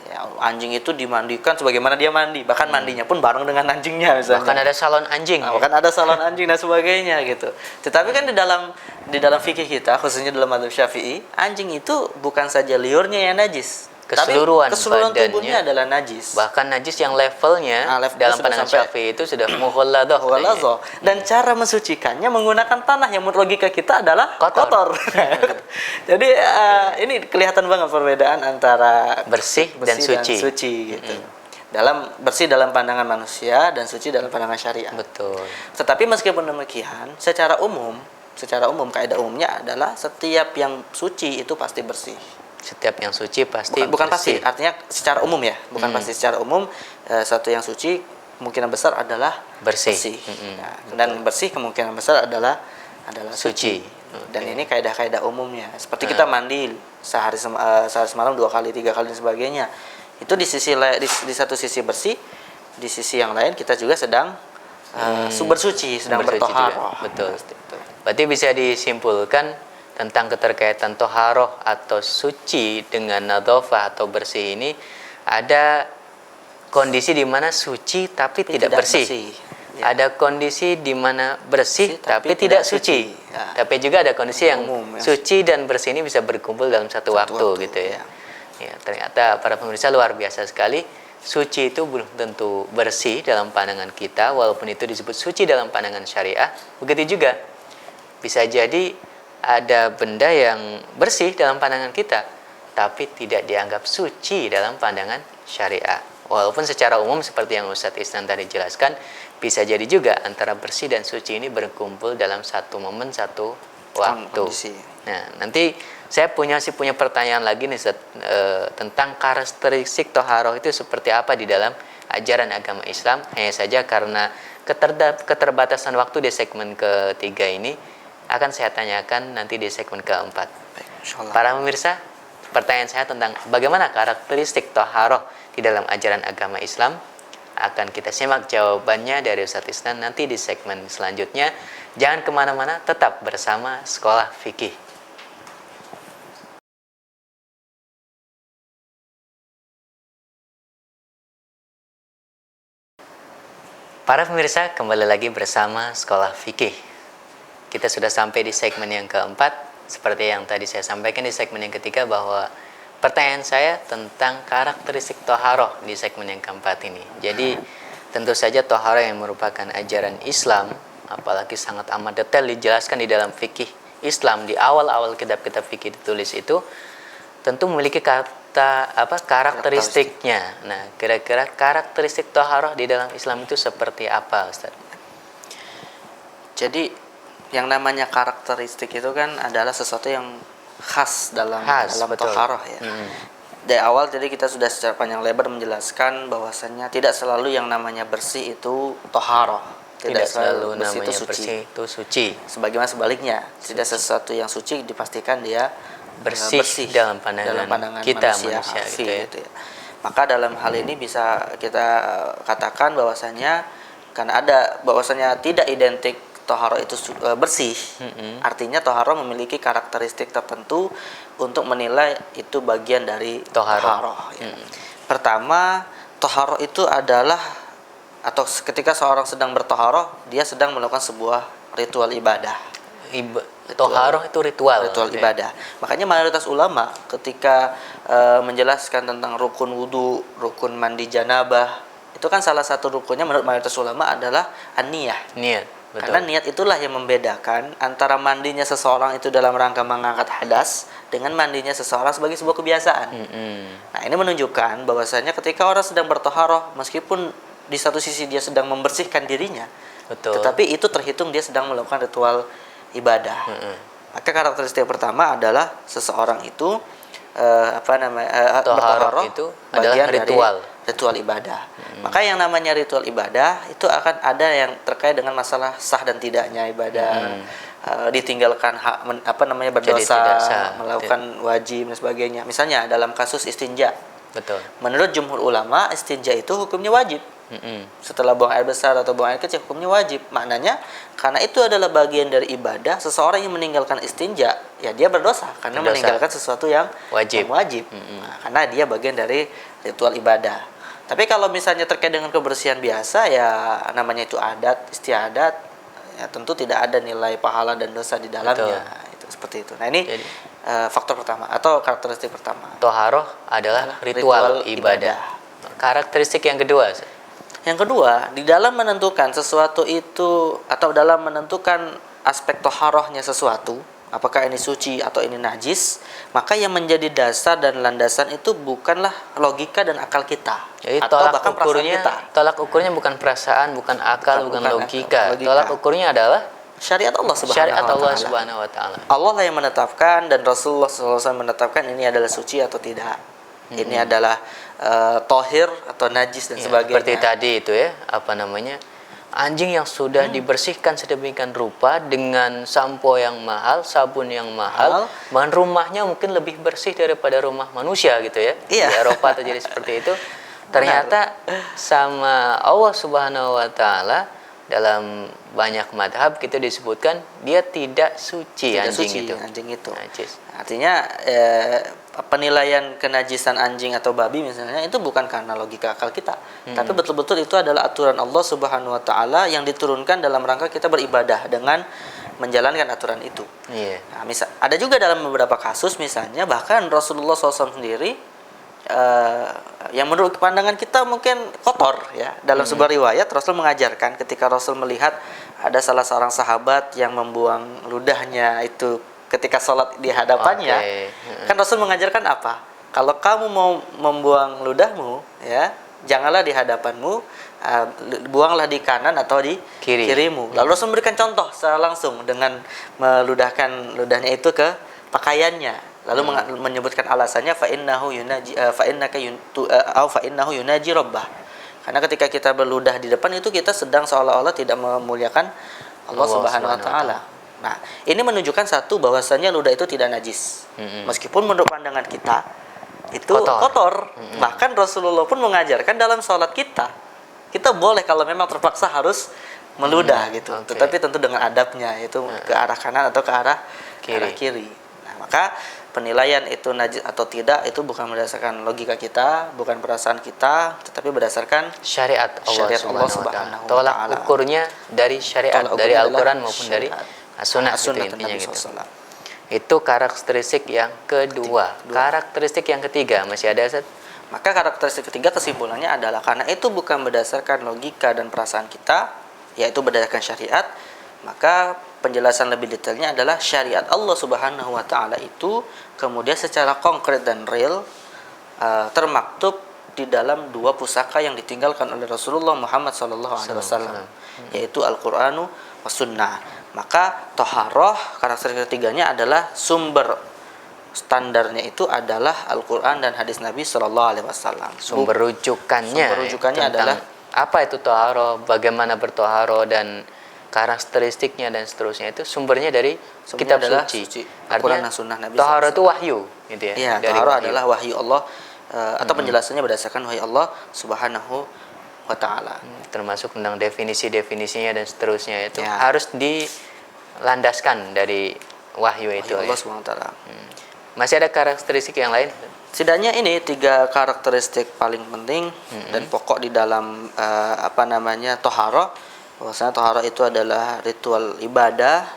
Ya, anjing itu dimandikan sebagaimana dia mandi, bahkan mandinya pun bareng dengan anjingnya misalnya. bahkan ada salon anjing. Bahkan ada salon anjing dan sebagainya gitu. Tetapi kan di dalam fikih kita, khususnya dalam mazhab Syafi'i, anjing itu bukan saja liurnya yang najis, Keseluruhan tapi keseluruhan badannya tubuhnya adalah najis. Bahkan najis yang levelnya levelnya dalam sudah pandangan sampai Syafi'i itu sudah mughalladah. Walazo. Dan cara mensucikannya menggunakan tanah yang menurut logika kita adalah kotor. Jadi ini kelihatan banget perbedaan antara bersih dan suci. Gitu. Dalam bersih dalam pandangan manusia dan suci dalam pandangan syariat. Betul. Tetapi meskipun demikian, secara umum kaidah umumnya adalah setiap yang suci itu pasti bersih. Setiap yang suci pasti Bukan bersih. pasti, artinya secara umum ya, bukan pasti secara umum satu yang suci kemungkinan besar adalah Bersih. Nah, dan bersih kemungkinan besar adalah suci. Dan ini kaidah-kaidah umumnya. Seperti kita mandi sehari semalam 2 kali, 3 kali dan sebagainya. Itu di satu sisi bersih, di sisi yang lain kita juga sedang bersuci, sedang bertoharoh. Betul. Berarti bisa disimpulkan tentang keterkaitan toharoh atau suci dengan nadhafah atau bersih ini, ada kondisi di mana suci tapi tidak bersih. Ya. Ada kondisi di mana bersih tapi tidak suci. Ya. Tapi juga ada kondisi yang suci dan bersih ini bisa berkumpul dalam satu waktu gitu ya. Ya, ternyata para pemirsa luar biasa sekali. Suci itu belum tentu bersih dalam pandangan kita, walaupun itu disebut suci dalam pandangan syariah. Begitu juga bisa jadi ada benda yang bersih dalam pandangan kita, tapi tidak dianggap suci dalam pandangan syariah. Walaupun secara umum seperti yang Ustadz Ihsan tadi jelaskan, bisa jadi juga antara bersih dan suci ini berkumpul dalam satu momen, satu waktu. Nah, nanti saya punya pertanyaan lagi nih Ustadz, tentang karakteristik toharoh itu seperti apa di dalam ajaran agama Islam. Hanya saja karena keterbatasan waktu di segmen ketiga ini, akan saya tanyakan nanti di segmen keempat. Para pemirsa, pertanyaan saya tentang bagaimana karakteristik toharoh di dalam ajaran agama Islam akan kita simak jawabannya dari Ustadz Ihsan nanti di segmen selanjutnya. Jangan kemana-mana, tetap bersama Sekolah Fikih. Para pemirsa, kembali lagi bersama Sekolah Fikih. Kita sudah sampai di segmen yang keempat. Seperti yang tadi saya sampaikan di segmen yang ketiga, bahwa pertanyaan saya tentang karakteristik toharoh di segmen yang keempat ini. Jadi tentu saja toharoh yang merupakan ajaran Islam, apalagi sangat amat detail dijelaskan di dalam fikih Islam, di awal-awal kitab-kitab fikih ditulis itu, tentu memiliki karakteristiknya. Nah, kira-kira karakteristik toharoh di dalam Islam itu seperti apa, Ustaz? Jadi yang namanya karakteristik itu kan adalah sesuatu yang khas dalam toharoh ya. Dari awal jadi kita sudah secara panjang lebar menjelaskan bahwasannya tidak selalu yang namanya bersih itu toharoh. Tidak selalu namanya bersih itu suci. Sebagaimana sebaliknya, tidak sesuatu yang suci dipastikan dia bersih dalam pandangan kita manusia gitu ya. Maka dalam hal ini bisa kita katakan bahwasannya tidak identik toharoh itu bersih. Artinya toharoh memiliki karakteristik tertentu untuk menilai itu bagian dari toharoh. Pertama, toharoh itu adalah, atau ketika seorang sedang bertoharoh, dia sedang melakukan sebuah ritual ibadah. Toharoh itu ritual ibadah. Makanya mayoritas ulama ketika menjelaskan tentang rukun wudu, rukun mandi janabah, itu kan salah satu rukunnya menurut mayoritas ulama adalah an-niyah. Niat. Betul. Karena niat itulah yang membedakan antara mandinya seseorang itu dalam rangka mengangkat hadas dengan mandinya seseorang sebagai sebuah kebiasaan. Nah, ini menunjukkan bahwasanya ketika orang sedang bertoharoh, meskipun di satu sisi dia sedang membersihkan dirinya, betul, tetapi itu terhitung dia sedang melakukan ritual ibadah. Maka karakteristik pertama adalah seseorang itu Toharoh itu adalah ritual. Ritual ibadah. Maka yang namanya ritual ibadah itu akan ada yang terkait dengan masalah sah dan tidaknya ibadah. Ditinggalkan berdosa, melakukan wajib dan sebagainya. Misalnya dalam kasus istinja. Betul. Menurut jumhur ulama, istinja itu hukumnya wajib. Setelah buang air besar atau buang air kecil, hukumnya wajib. Maknanya karena itu adalah bagian dari ibadah, seseorang yang meninggalkan istinja, ya dia berdosa karena meninggalkan sesuatu yang wajib. Nah, karena dia bagian dari ritual ibadah. Tapi kalau misalnya terkait dengan kebersihan biasa, ya namanya itu adat, istiadat, ya tentu tidak ada nilai pahala dan dosa di dalamnya. Itu seperti itu. Nah, ini faktor pertama atau karakteristik pertama. Toharoh adalah ritual ibadah. Karakteristik yang kedua. Yang kedua, di dalam menentukan sesuatu itu atau dalam menentukan aspek toharohnya sesuatu, apakah ini suci atau ini najis, maka yang menjadi dasar dan landasan itu bukanlah logika dan akal kita. Jadi atau bahkan perasaan kita. Tolak ukurnya bukan perasaan, bukan akal, bukan logika. Tolak ukurnya adalah syariat Allah Subhanahu wa taala. Allah lah yang menetapkan dan Rasulullah SAW menetapkan ini adalah suci atau tidak. Ini adalah tohir atau najis dan sebagainya. Seperti tadi itu ya, anjing yang sudah dibersihkan sedemikian rupa dengan sampo yang mahal, sabun yang mahal, bahan rumahnya mungkin lebih bersih daripada rumah manusia gitu ya. Di Eropa terjadi seperti itu. Ternyata sama Allah Subhanahu wa taala dalam banyak madhab kita disebutkan dia tidak suci, anjing itu. Najis. Artinya penilaian kenajisan anjing atau babi misalnya itu bukan karena logika akal kita, tapi betul-betul itu adalah aturan Allah Subhanahu wa taala yang diturunkan dalam rangka kita beribadah dengan menjalankan aturan itu. Nah, ada juga dalam beberapa kasus misalnya bahkan Rasulullah SAW sendiri yang menurut pandangan kita mungkin kotor ya. Dalam sebuah riwayat Rasul mengajarkan ketika Rasul melihat ada salah seorang sahabat yang membuang ludahnya itu ketika sholat di hadapannya. Kan Rasul mengajarkan apa? Kalau kamu mau membuang ludahmu ya, janganlah di hadapanmu, buanglah di kanan atau di kirimu. Lalu Rasul memberikan contoh secara langsung dengan meludahkan ludahnya itu ke pakaiannya. Lalu menyebutkan alasannya fa innahu yunaji rabbah. Karena ketika kita berludah di depan itu kita sedang seolah-olah tidak memuliakan Allah Subhanahu wa taala. Nah, ini menunjukkan satu bahwasanya ludah itu tidak najis. Meskipun menurut pandangan kita itu kotor. Bahkan Rasulullah pun mengajarkan dalam sholat kita boleh kalau memang terpaksa harus meludah gitu. Tetapi tentu dengan adabnya, yaitu ke arah kanan atau ke arah kiri. Nah, maka penilaian itu najis atau tidak itu bukan berdasarkan logika kita, bukan perasaan kita, tetapi berdasarkan syariat Allah Subhanahu wa taala. Tolak ukurnya dari syariat, dari Al-Qur'an maupun dari As-Sunnah intinya gitu. Itu karakteristik yang kedua. Karakteristik yang ketiga masih ada, Ustaz? Maka karakteristik ketiga kesimpulannya adalah karena itu bukan berdasarkan logika dan perasaan kita, yaitu berdasarkan syariat, maka penjelasan lebih detailnya adalah syariat Allah Subhanahu wa taala itu kemudian secara konkret dan real termaktub di dalam dua pusaka yang ditinggalkan oleh Rasulullah Muhammad SAW, yaitu Al-Qur'anu was Sunnah. Maka toharoh karakteristik ketiganya adalah sumber standarnya itu adalah Al-Qur'an dan hadis Nabi SAW. Sumber rujukannya adalah apa itu toharoh, bagaimana bertoharoh dan karakteristiknya dan seterusnya itu sumbernya dari kitab suci. Artinya toharoh itu wahyu gitu ya. Iya, toharoh adalah wahyu Allah atau penjelasannya berdasarkan wahyu Allah Subhanahu wa taala. Termasuk tentang definisi-definisinya dan seterusnya itu harus dilandaskan dari wahyu itu Allah Subhanahu wa taala. Masih ada karakteristik yang lain? Setidaknya ini 3 karakteristik paling penting dan pokok di dalam toharoh. Bahwasanya toharoh itu adalah ritual ibadah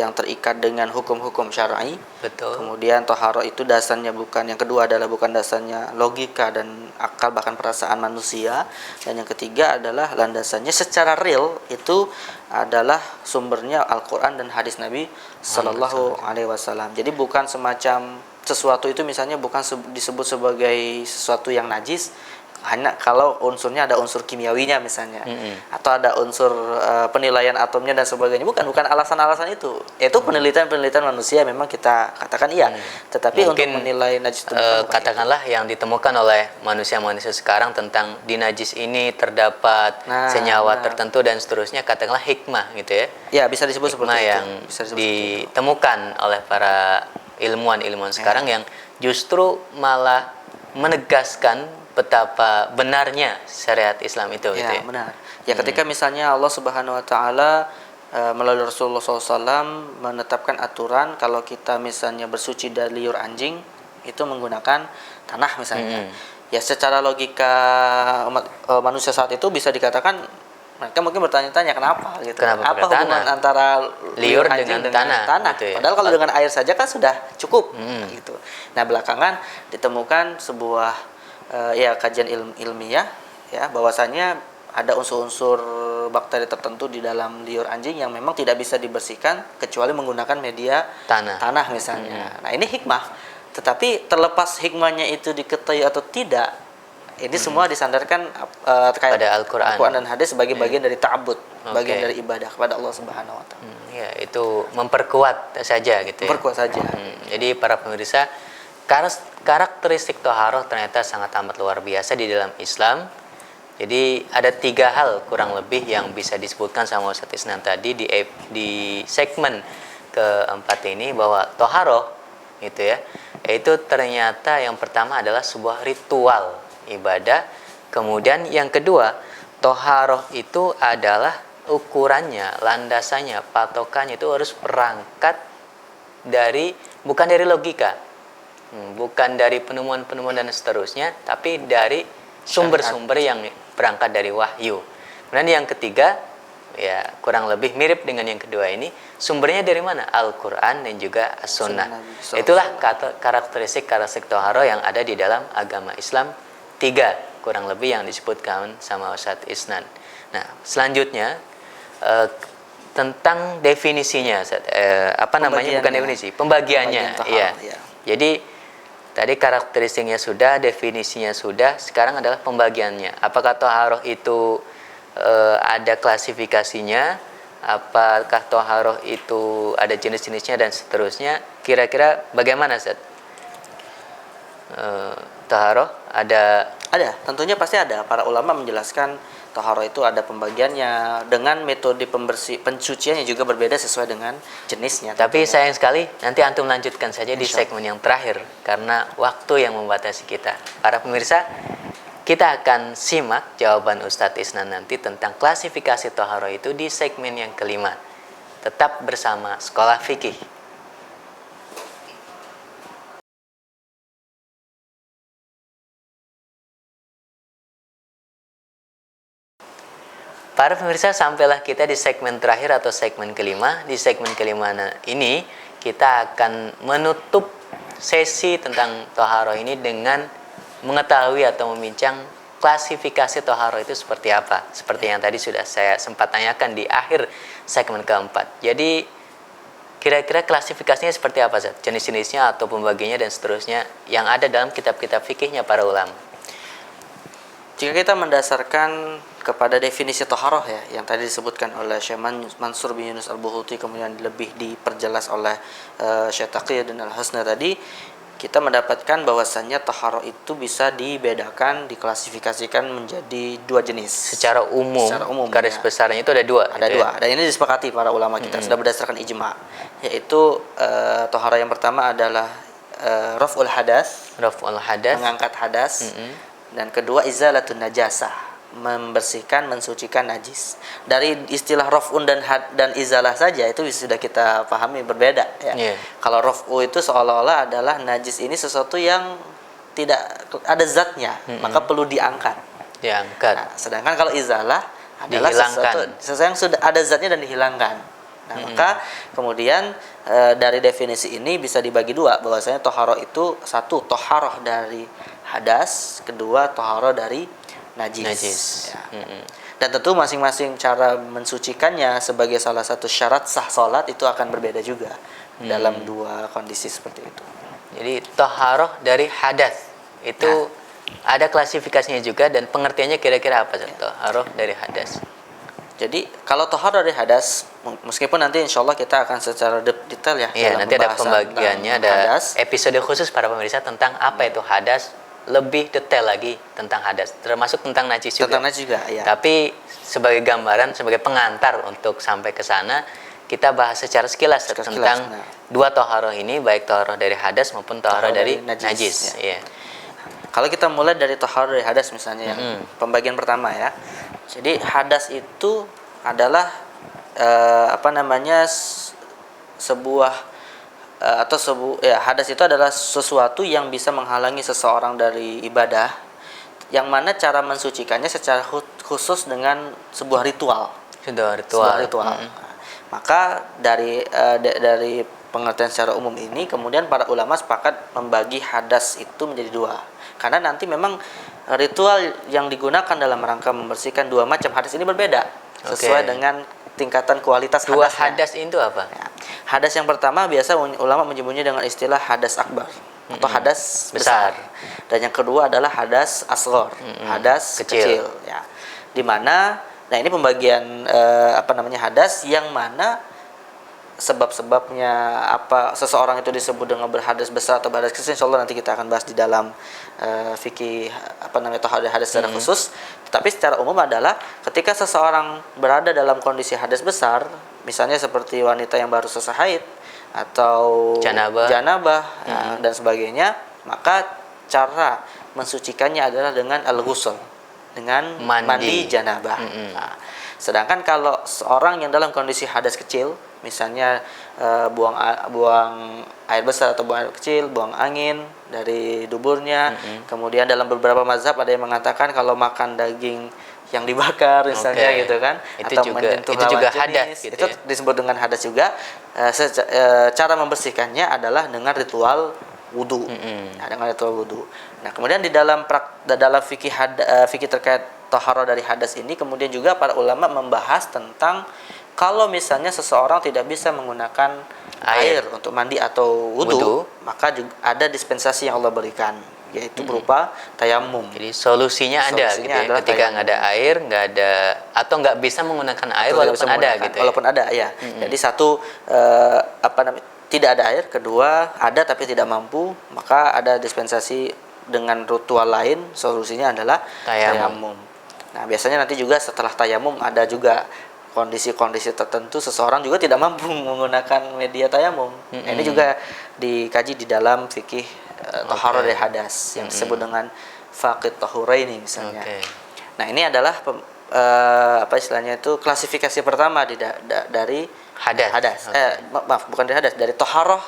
yang terikat dengan hukum-hukum syar'i. Betul. Kemudian toharoh itu dasarnya yang kedua adalah bukan dasarnya logika dan akal bahkan perasaan manusia. Dan yang ketiga adalah landasannya secara real itu adalah sumbernya Al-Qur'an dan hadis Nabi Sallallahu Alaihi Wasallam. Jadi bukan semacam sesuatu itu misalnya bukan disebut sebagai sesuatu yang najis, hanya kalau unsurnya ada unsur kimiawinya misalnya, atau ada unsur penilaian atomnya dan sebagainya. Bukan alasan-alasan itu. Itu penelitian manusia memang kita katakan iya. Tetapi Mungkin, untuk menilai najis itu bukan katakanlah yang ditemukan oleh manusia-manusia sekarang tentang di najis ini terdapat senyawa tertentu dan seterusnya, katakanlah hikmah gitu ya. Ya, bisa disebut Hikmah seperti yang itu. Bisa disebut ditemukan oleh para ilmuwan sekarang yang justru malah menegaskan betapa benarnya syariat Islam itu gitu ya. Benar. Ya, ketika misalnya Allah Subhanahu wa taala melalui Rasulullah SAW menetapkan aturan kalau kita misalnya bersuci dari liur anjing itu menggunakan tanah misalnya. Ya, secara logika manusia saat itu bisa dikatakan mereka mungkin bertanya-tanya kenapa gitu. Apa hubungan antara liur anjing dengan tanah? Gitu ya. Padahal kalau dengan air saja kan sudah cukup gitu. Nah, belakangan ditemukan sebuah kajian ilmiah ya bahwasanya ada unsur-unsur bakteri tertentu di dalam liur anjing yang memang tidak bisa dibersihkan kecuali menggunakan media tanah misalnya. Nah, ini hikmah. Tetapi terlepas hikmahnya itu diketahui atau tidak, ini semua disandarkan terkait pada Al-Quran dan hadis sebagai bagian dari ta'abbud, bagian dari ibadah kepada Allah Subhanahu wa taala. Ya, itu memperkuat saja gitu ya. Memperkuat saja. Jadi para pemirsa, karakteristik toharoh ternyata sangat amat luar biasa di dalam Islam. Jadi ada 3 hal kurang lebih yang bisa disebutkan sama Ustaz Isnan tadi di segmen keempat ini, bahwa toharoh gitu ya, itu ternyata yang pertama adalah sebuah ritual ibadah. Kemudian yang kedua, toharoh itu adalah ukurannya, landasannya, patokannya itu harus berangkat bukan dari logika, bukan dari penemuan-penemuan dan seterusnya, tapi dari sumber-sumber yang berangkat dari wahyu. Kemudian yang ketiga, ya kurang lebih mirip dengan yang kedua ini, sumbernya dari mana? Al-Quran dan juga As-Sunnah. Itulah karakteristik toharoh yang ada di dalam agama Islam, 3 kurang lebih yang disebutkan sama Ustadz Isnan. Nah, selanjutnya tentang definisinya, bukan definisi, pembagiannya. Iya. Jadi tadi karakteristiknya sudah, definisinya sudah, sekarang adalah pembagiannya. Apakah toharoh itu ada klasifikasinya? Apakah toharoh itu ada jenis-jenisnya dan seterusnya? Kira-kira bagaimana, Ustaz? Toharoh ada? Ada, tentunya pasti ada. Para ulama menjelaskan toharoh itu ada pembagiannya dengan metode pencuciannya juga berbeda sesuai dengan jenisnya. Tapi sayang sekali nanti antum lanjutkan saja di segmen yang terakhir karena waktu yang membatasi kita. Para pemirsa, kita akan simak jawaban Ustadz Isnan nanti tentang klasifikasi toharoh itu di segmen yang kelima. Tetap bersama Sekolah Fikih. Para pemirsa, sampailah kita di segmen terakhir atau segmen kelima. Di segmen kelima ini kita akan menutup sesi tentang toharoh ini dengan mengetahui atau membincang klasifikasi toharoh itu seperti apa. Seperti yang tadi sudah saya sempat tanyakan di akhir segmen keempat. Jadi kira-kira klasifikasinya seperti apa, Zat? Jenis-jenisnya atau pembagiannya dan seterusnya yang ada dalam kitab-kitab fikihnya para ulama. Jika kita mendasarkan kepada definisi toharoh ya, yang tadi disebutkan oleh Syekh Mansur bin Yunus Al-Buhuti, kemudian lebih diperjelas oleh Syekh Taqi dan Al-Husna tadi, kita mendapatkan bahwasannya toharoh itu bisa dibedakan, diklasifikasikan menjadi 2 jenis. Secara umum garis besarnya itu ada 2. Ada 2. Dan ini disepakati para ulama kita sudah berdasarkan ijma. Yaitu toharoh yang pertama adalah raf'ul hadas, mengangkat hadas. Dan kedua izalatun najasah, membersihkan, mensucikan najis. Dari istilah raf'un dan izalah saja itu sudah kita pahami berbeda ya. Kalau raf'u itu seolah-olah adalah najis ini sesuatu yang tidak ada zatnya, maka perlu diangkat. Nah, sedangkan kalau izalah adalah sesuatu yang sudah ada zatnya dan dihilangkan. Nah, maka kemudian dari definisi ini bisa dibagi 2, bahwasanya toharoh itu 1 toharoh dari hadas, kedua toharoh dari najis. Ya. Dan tentu masing-masing cara mensucikannya sebagai salah satu syarat sah salat itu akan berbeda juga dalam 2 kondisi seperti itu. Jadi toharoh dari hadas itu Ada klasifikasinya juga dan pengertiannya kira-kira apa toharoh dari hadas? Jadi kalau toharoh dari hadas, meskipun nanti insya Allah kita akan secara detail ya. Iya, dalam nanti ada pembahasan pembagiannya, tentang ada hadas. episode khusus para pemirsa tentang apa itu hadas, lebih detail lagi tentang hadas, termasuk tentang najis juga. Tentang najis juga, ya. Tapi sebagai gambaran, sebagai pengantar untuk sampai ke sana, kita bahas secara sekilas tentang dua toharoh ini, baik toharoh dari hadas maupun toharoh dari najis. Ya. Iya. Kalau kita mulai dari toharoh dari hadas misalnya, yang pembagian pertama ya. Jadi hadas itu adalah sebuah hadas itu adalah sesuatu yang bisa menghalangi seseorang dari ibadah, yang mana cara mensucikannya secara khusus dengan sebuah ritual. Sebuah ritual. Maka dari pengertian secara umum ini, kemudian para ulama sepakat membagi hadas itu menjadi dua. Karena nanti memang ritual yang digunakan dalam rangka membersihkan dua macam hadas ini berbeda sesuai dengan tingkatan kualitas dua hadasnya. Hadas itu apa? Ya. Hadas yang pertama biasa ulama menyebutnya dengan istilah hadas akbar atau hadas besar. Dan yang kedua adalah hadas asghar, hadas kecil. Ya. Di mana, nah ini pembagian hadas yang mana sebab-sebabnya apa seseorang itu disebut dengan berhadas besar atau berhadas kecil, insyaallah nanti kita akan bahas di dalam fikih toharoh hadas secara khusus. Tetapi secara umum adalah ketika seseorang berada dalam kondisi hadas besar, misalnya seperti wanita yang baru selesai haid atau janabah dan sebagainya, maka cara mensucikannya adalah dengan al-ghusl, dengan mandi janabah. Nah, sedangkan kalau seorang yang dalam kondisi hadas kecil, misalnya buang air besar atau buang air kecil, buang angin dari duburnya, kemudian dalam beberapa mazhab ada yang mengatakan kalau makan daging yang dibakar misalnya gitu kan, itu atau juga, menyentuh itu lawan juga jenis, hadas gitu itu ya? disebut dengan hadas juga. Cara membersihkannya adalah dengan ritual wudu. Nah, dengan ritual wudu. Nah, kemudian di dalam fikih terkait toharoh dari hadas ini, kemudian juga para ulama membahas tentang kalau misalnya seseorang tidak bisa menggunakan air untuk mandi atau wudu, maka juga ada dispensasi yang Allah berikan, yaitu berupa tayamum. Jadi solusinya ada gitu ya. Ketika nggak ada air, nggak ada atau nggak bisa menggunakan air walaupun ada gitu ya. Walaupun ada ya. Jadi satu tidak ada air, kedua ada tapi tidak mampu, maka ada dispensasi dengan ritual lain, solusinya adalah tayamum. Nah, biasanya nanti juga setelah tayamum ada juga kondisi-kondisi tertentu seseorang juga tidak mampu menggunakan media tayamum. Nah, ini juga dikaji di dalam fikih toharoh dari hadas yang disebut dengan faqid tahuraini misalnya. Nah, ini adalah istilahnya itu klasifikasi pertama dari hadas. Bukan dari hadas, dari toharoh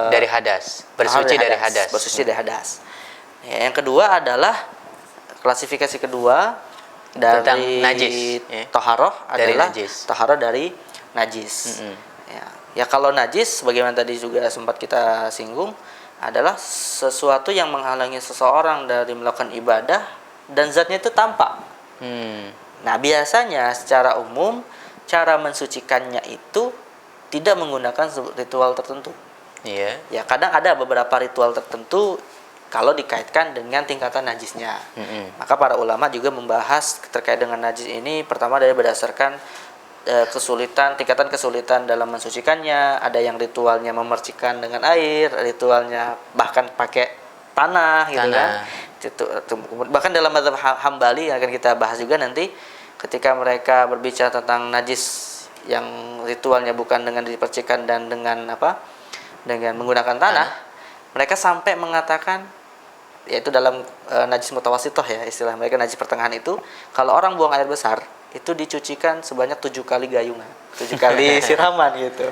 dari hadas, bersuci dari hadas. Bersuci dari hadas. Ya, yang kedua adalah klasifikasi kedua dari najis, toharoh adalah najis. Toharoh dari najis. Ya kalau najis, bagaimana tadi juga sempat kita singgung, adalah sesuatu yang menghalangi seseorang dari melakukan ibadah dan zatnya itu tampak. Nah, biasanya secara umum cara mensucikannya itu tidak menggunakan ritual tertentu. Ya kadang ada beberapa ritual tertentu kalau dikaitkan dengan tingkatan najisnya. Maka para ulama juga membahas terkait dengan najis ini, pertama dari berdasarkan tingkatan kesulitan dalam mensucikannya. Ada yang ritualnya memercikan dengan air, ritualnya bahkan pakai tanah gitu kan. Bahkan dalam mazhab Hambali yang akan kita bahas juga nanti, ketika mereka berbicara tentang najis yang ritualnya bukan dengan dipercikan dan dengan menggunakan tanah, mereka sampai mengatakan, yaitu dalam najis mutawasitoh ya, istilah mereka najis pertengahan itu, kalau orang buang air besar itu dicucikan sebanyak 7 kali gayungan, 7 kali siraman gitu.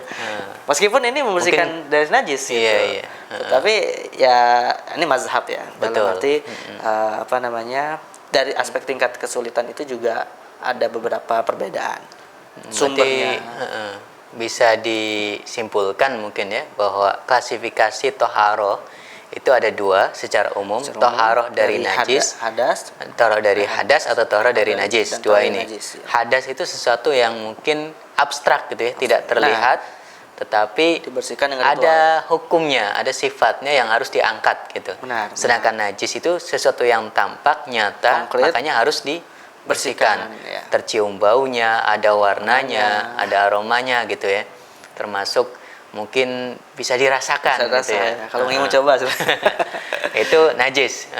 Meskipun ini membersihkan dari najis gitu. Tapi ya ini mazhab ya. Dalam arti dari aspek tingkat kesulitan itu juga ada beberapa perbedaan. Sumbernya bisa disimpulkan mungkin ya bahwa klasifikasi toharoh itu ada dua secara umum, toharoh dari najis, toharoh dari hadas atau toharoh dari najis. Dua ini. Hadas itu sesuatu yang mungkin abstrak gitu ya, tidak terlihat, Iya. tetapi Dibersihkan dengan ritual. ada hukumnya, ada sifatnya yang harus diangkat gitu. Benar, Sedangkan najis itu sesuatu yang tampak, nyata, Konkret. makanya harus dibersihkan. Bersihkan, ya. Tercium baunya, ada warnanya, ada aromanya gitu ya. Termasuk mungkin bisa dirasakan Saya rasa gitu ya. ya. Kalau ingin mencoba Itu najis.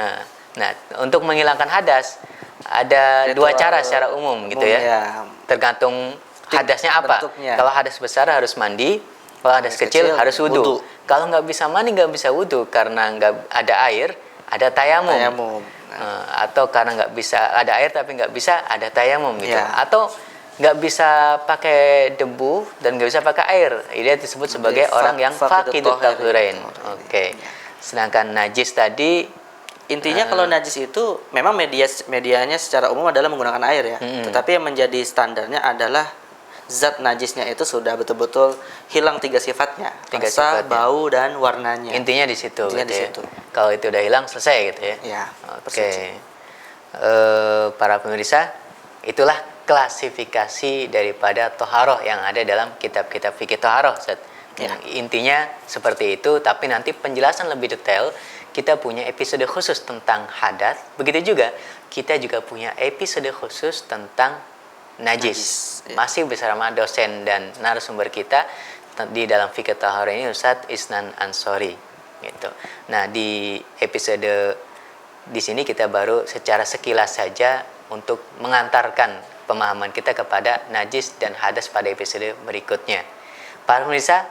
Nah, untuk menghilangkan hadas ada dua Ritual cara secara umum gitu ya. ya. Tergantung hadasnya apa. bentuknya. Kalau hadas besar harus mandi, kalau hadas kecil harus wudu. wudu. Kalau nggak bisa mandi, nggak bisa wudu karena nggak ada air, ada tayamum. Tayamum. Atau karena nggak bisa ada air tapi nggak bisa, ada tayamum gitu. Ya. Atau nggak bisa pakai debu dan nggak bisa pakai air, dia disebut sebagai orang yang faqidut tahurain. Oke. Sedangkan najis tadi Intinya kalau najis itu memang medianya secara umum adalah menggunakan air ya. Tetapi yang menjadi standarnya adalah zat najisnya itu sudah betul-betul hilang tiga sifatnya. Tiga Rasa, sifatnya. bau dan warnanya. intinya di situ. Intinya gitu di ya. situ. Kalau itu udah hilang selesai gitu ya. Ya. Oke. Para pemirsa, itulah klasifikasi daripada toharoh yang ada dalam kitab-kitab fikih toharoh. Ya. Intinya seperti itu, tapi nanti penjelasan lebih detail kita punya episode khusus tentang hadas. Begitu juga kita juga punya episode khusus tentang najis. Ya. Masih bersama dosen dan narasumber kita di dalam fikih toharoh ini Ustadz Isnan Ansori gitu. Nah, di episode di sini kita baru secara sekilas saja untuk mengantarkan pemahaman kita kepada najis dan hadas pada episode berikutnya. Para pemirsa,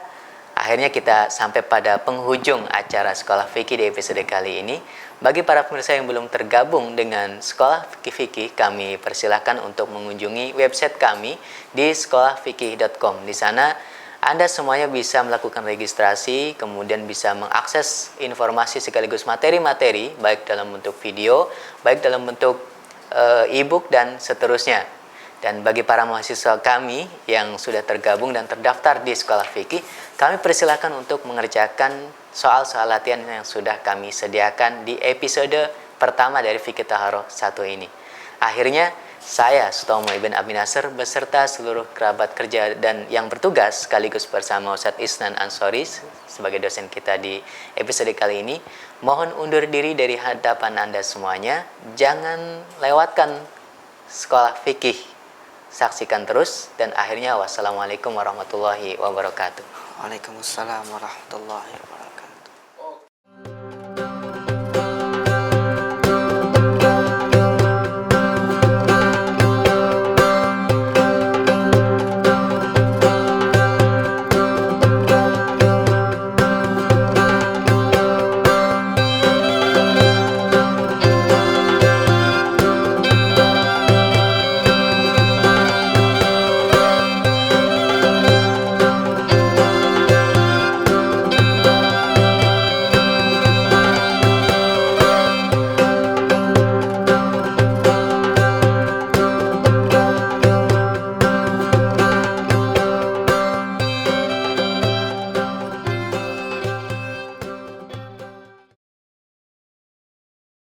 akhirnya kita sampai pada penghujung acara Sekolah Fikih di episode kali ini. Bagi para pemirsa yang belum tergabung dengan Sekolah Fikih, kami persilahkan untuk mengunjungi website kami di sekolahfikih.com. Di sana Anda semuanya bisa melakukan registrasi, kemudian bisa mengakses informasi sekaligus materi-materi, baik dalam bentuk video, baik dalam bentuk e-book, dan seterusnya. Dan bagi para mahasiswa kami yang sudah tergabung dan terdaftar di Sekolah Fikih, kami persilahkan untuk mengerjakan soal-soal latihan yang sudah kami sediakan di episode pertama dari Fikih Taharoh 1 ini. Akhirnya, saya Sutomo Ibn Abi Nasr beserta seluruh kerabat kerja dan yang bertugas sekaligus bersama Ustadz Isnan Ansori sebagai dosen kita di episode kali ini, mohon undur diri dari hadapan Anda semuanya. Jangan lewatkan Sekolah Fikih. Saksikan terus, dan akhirnya wassalamualaikum warahmatullahi wabarakatuh. Waalaikumsalam warahmatullahi wabarakatuh.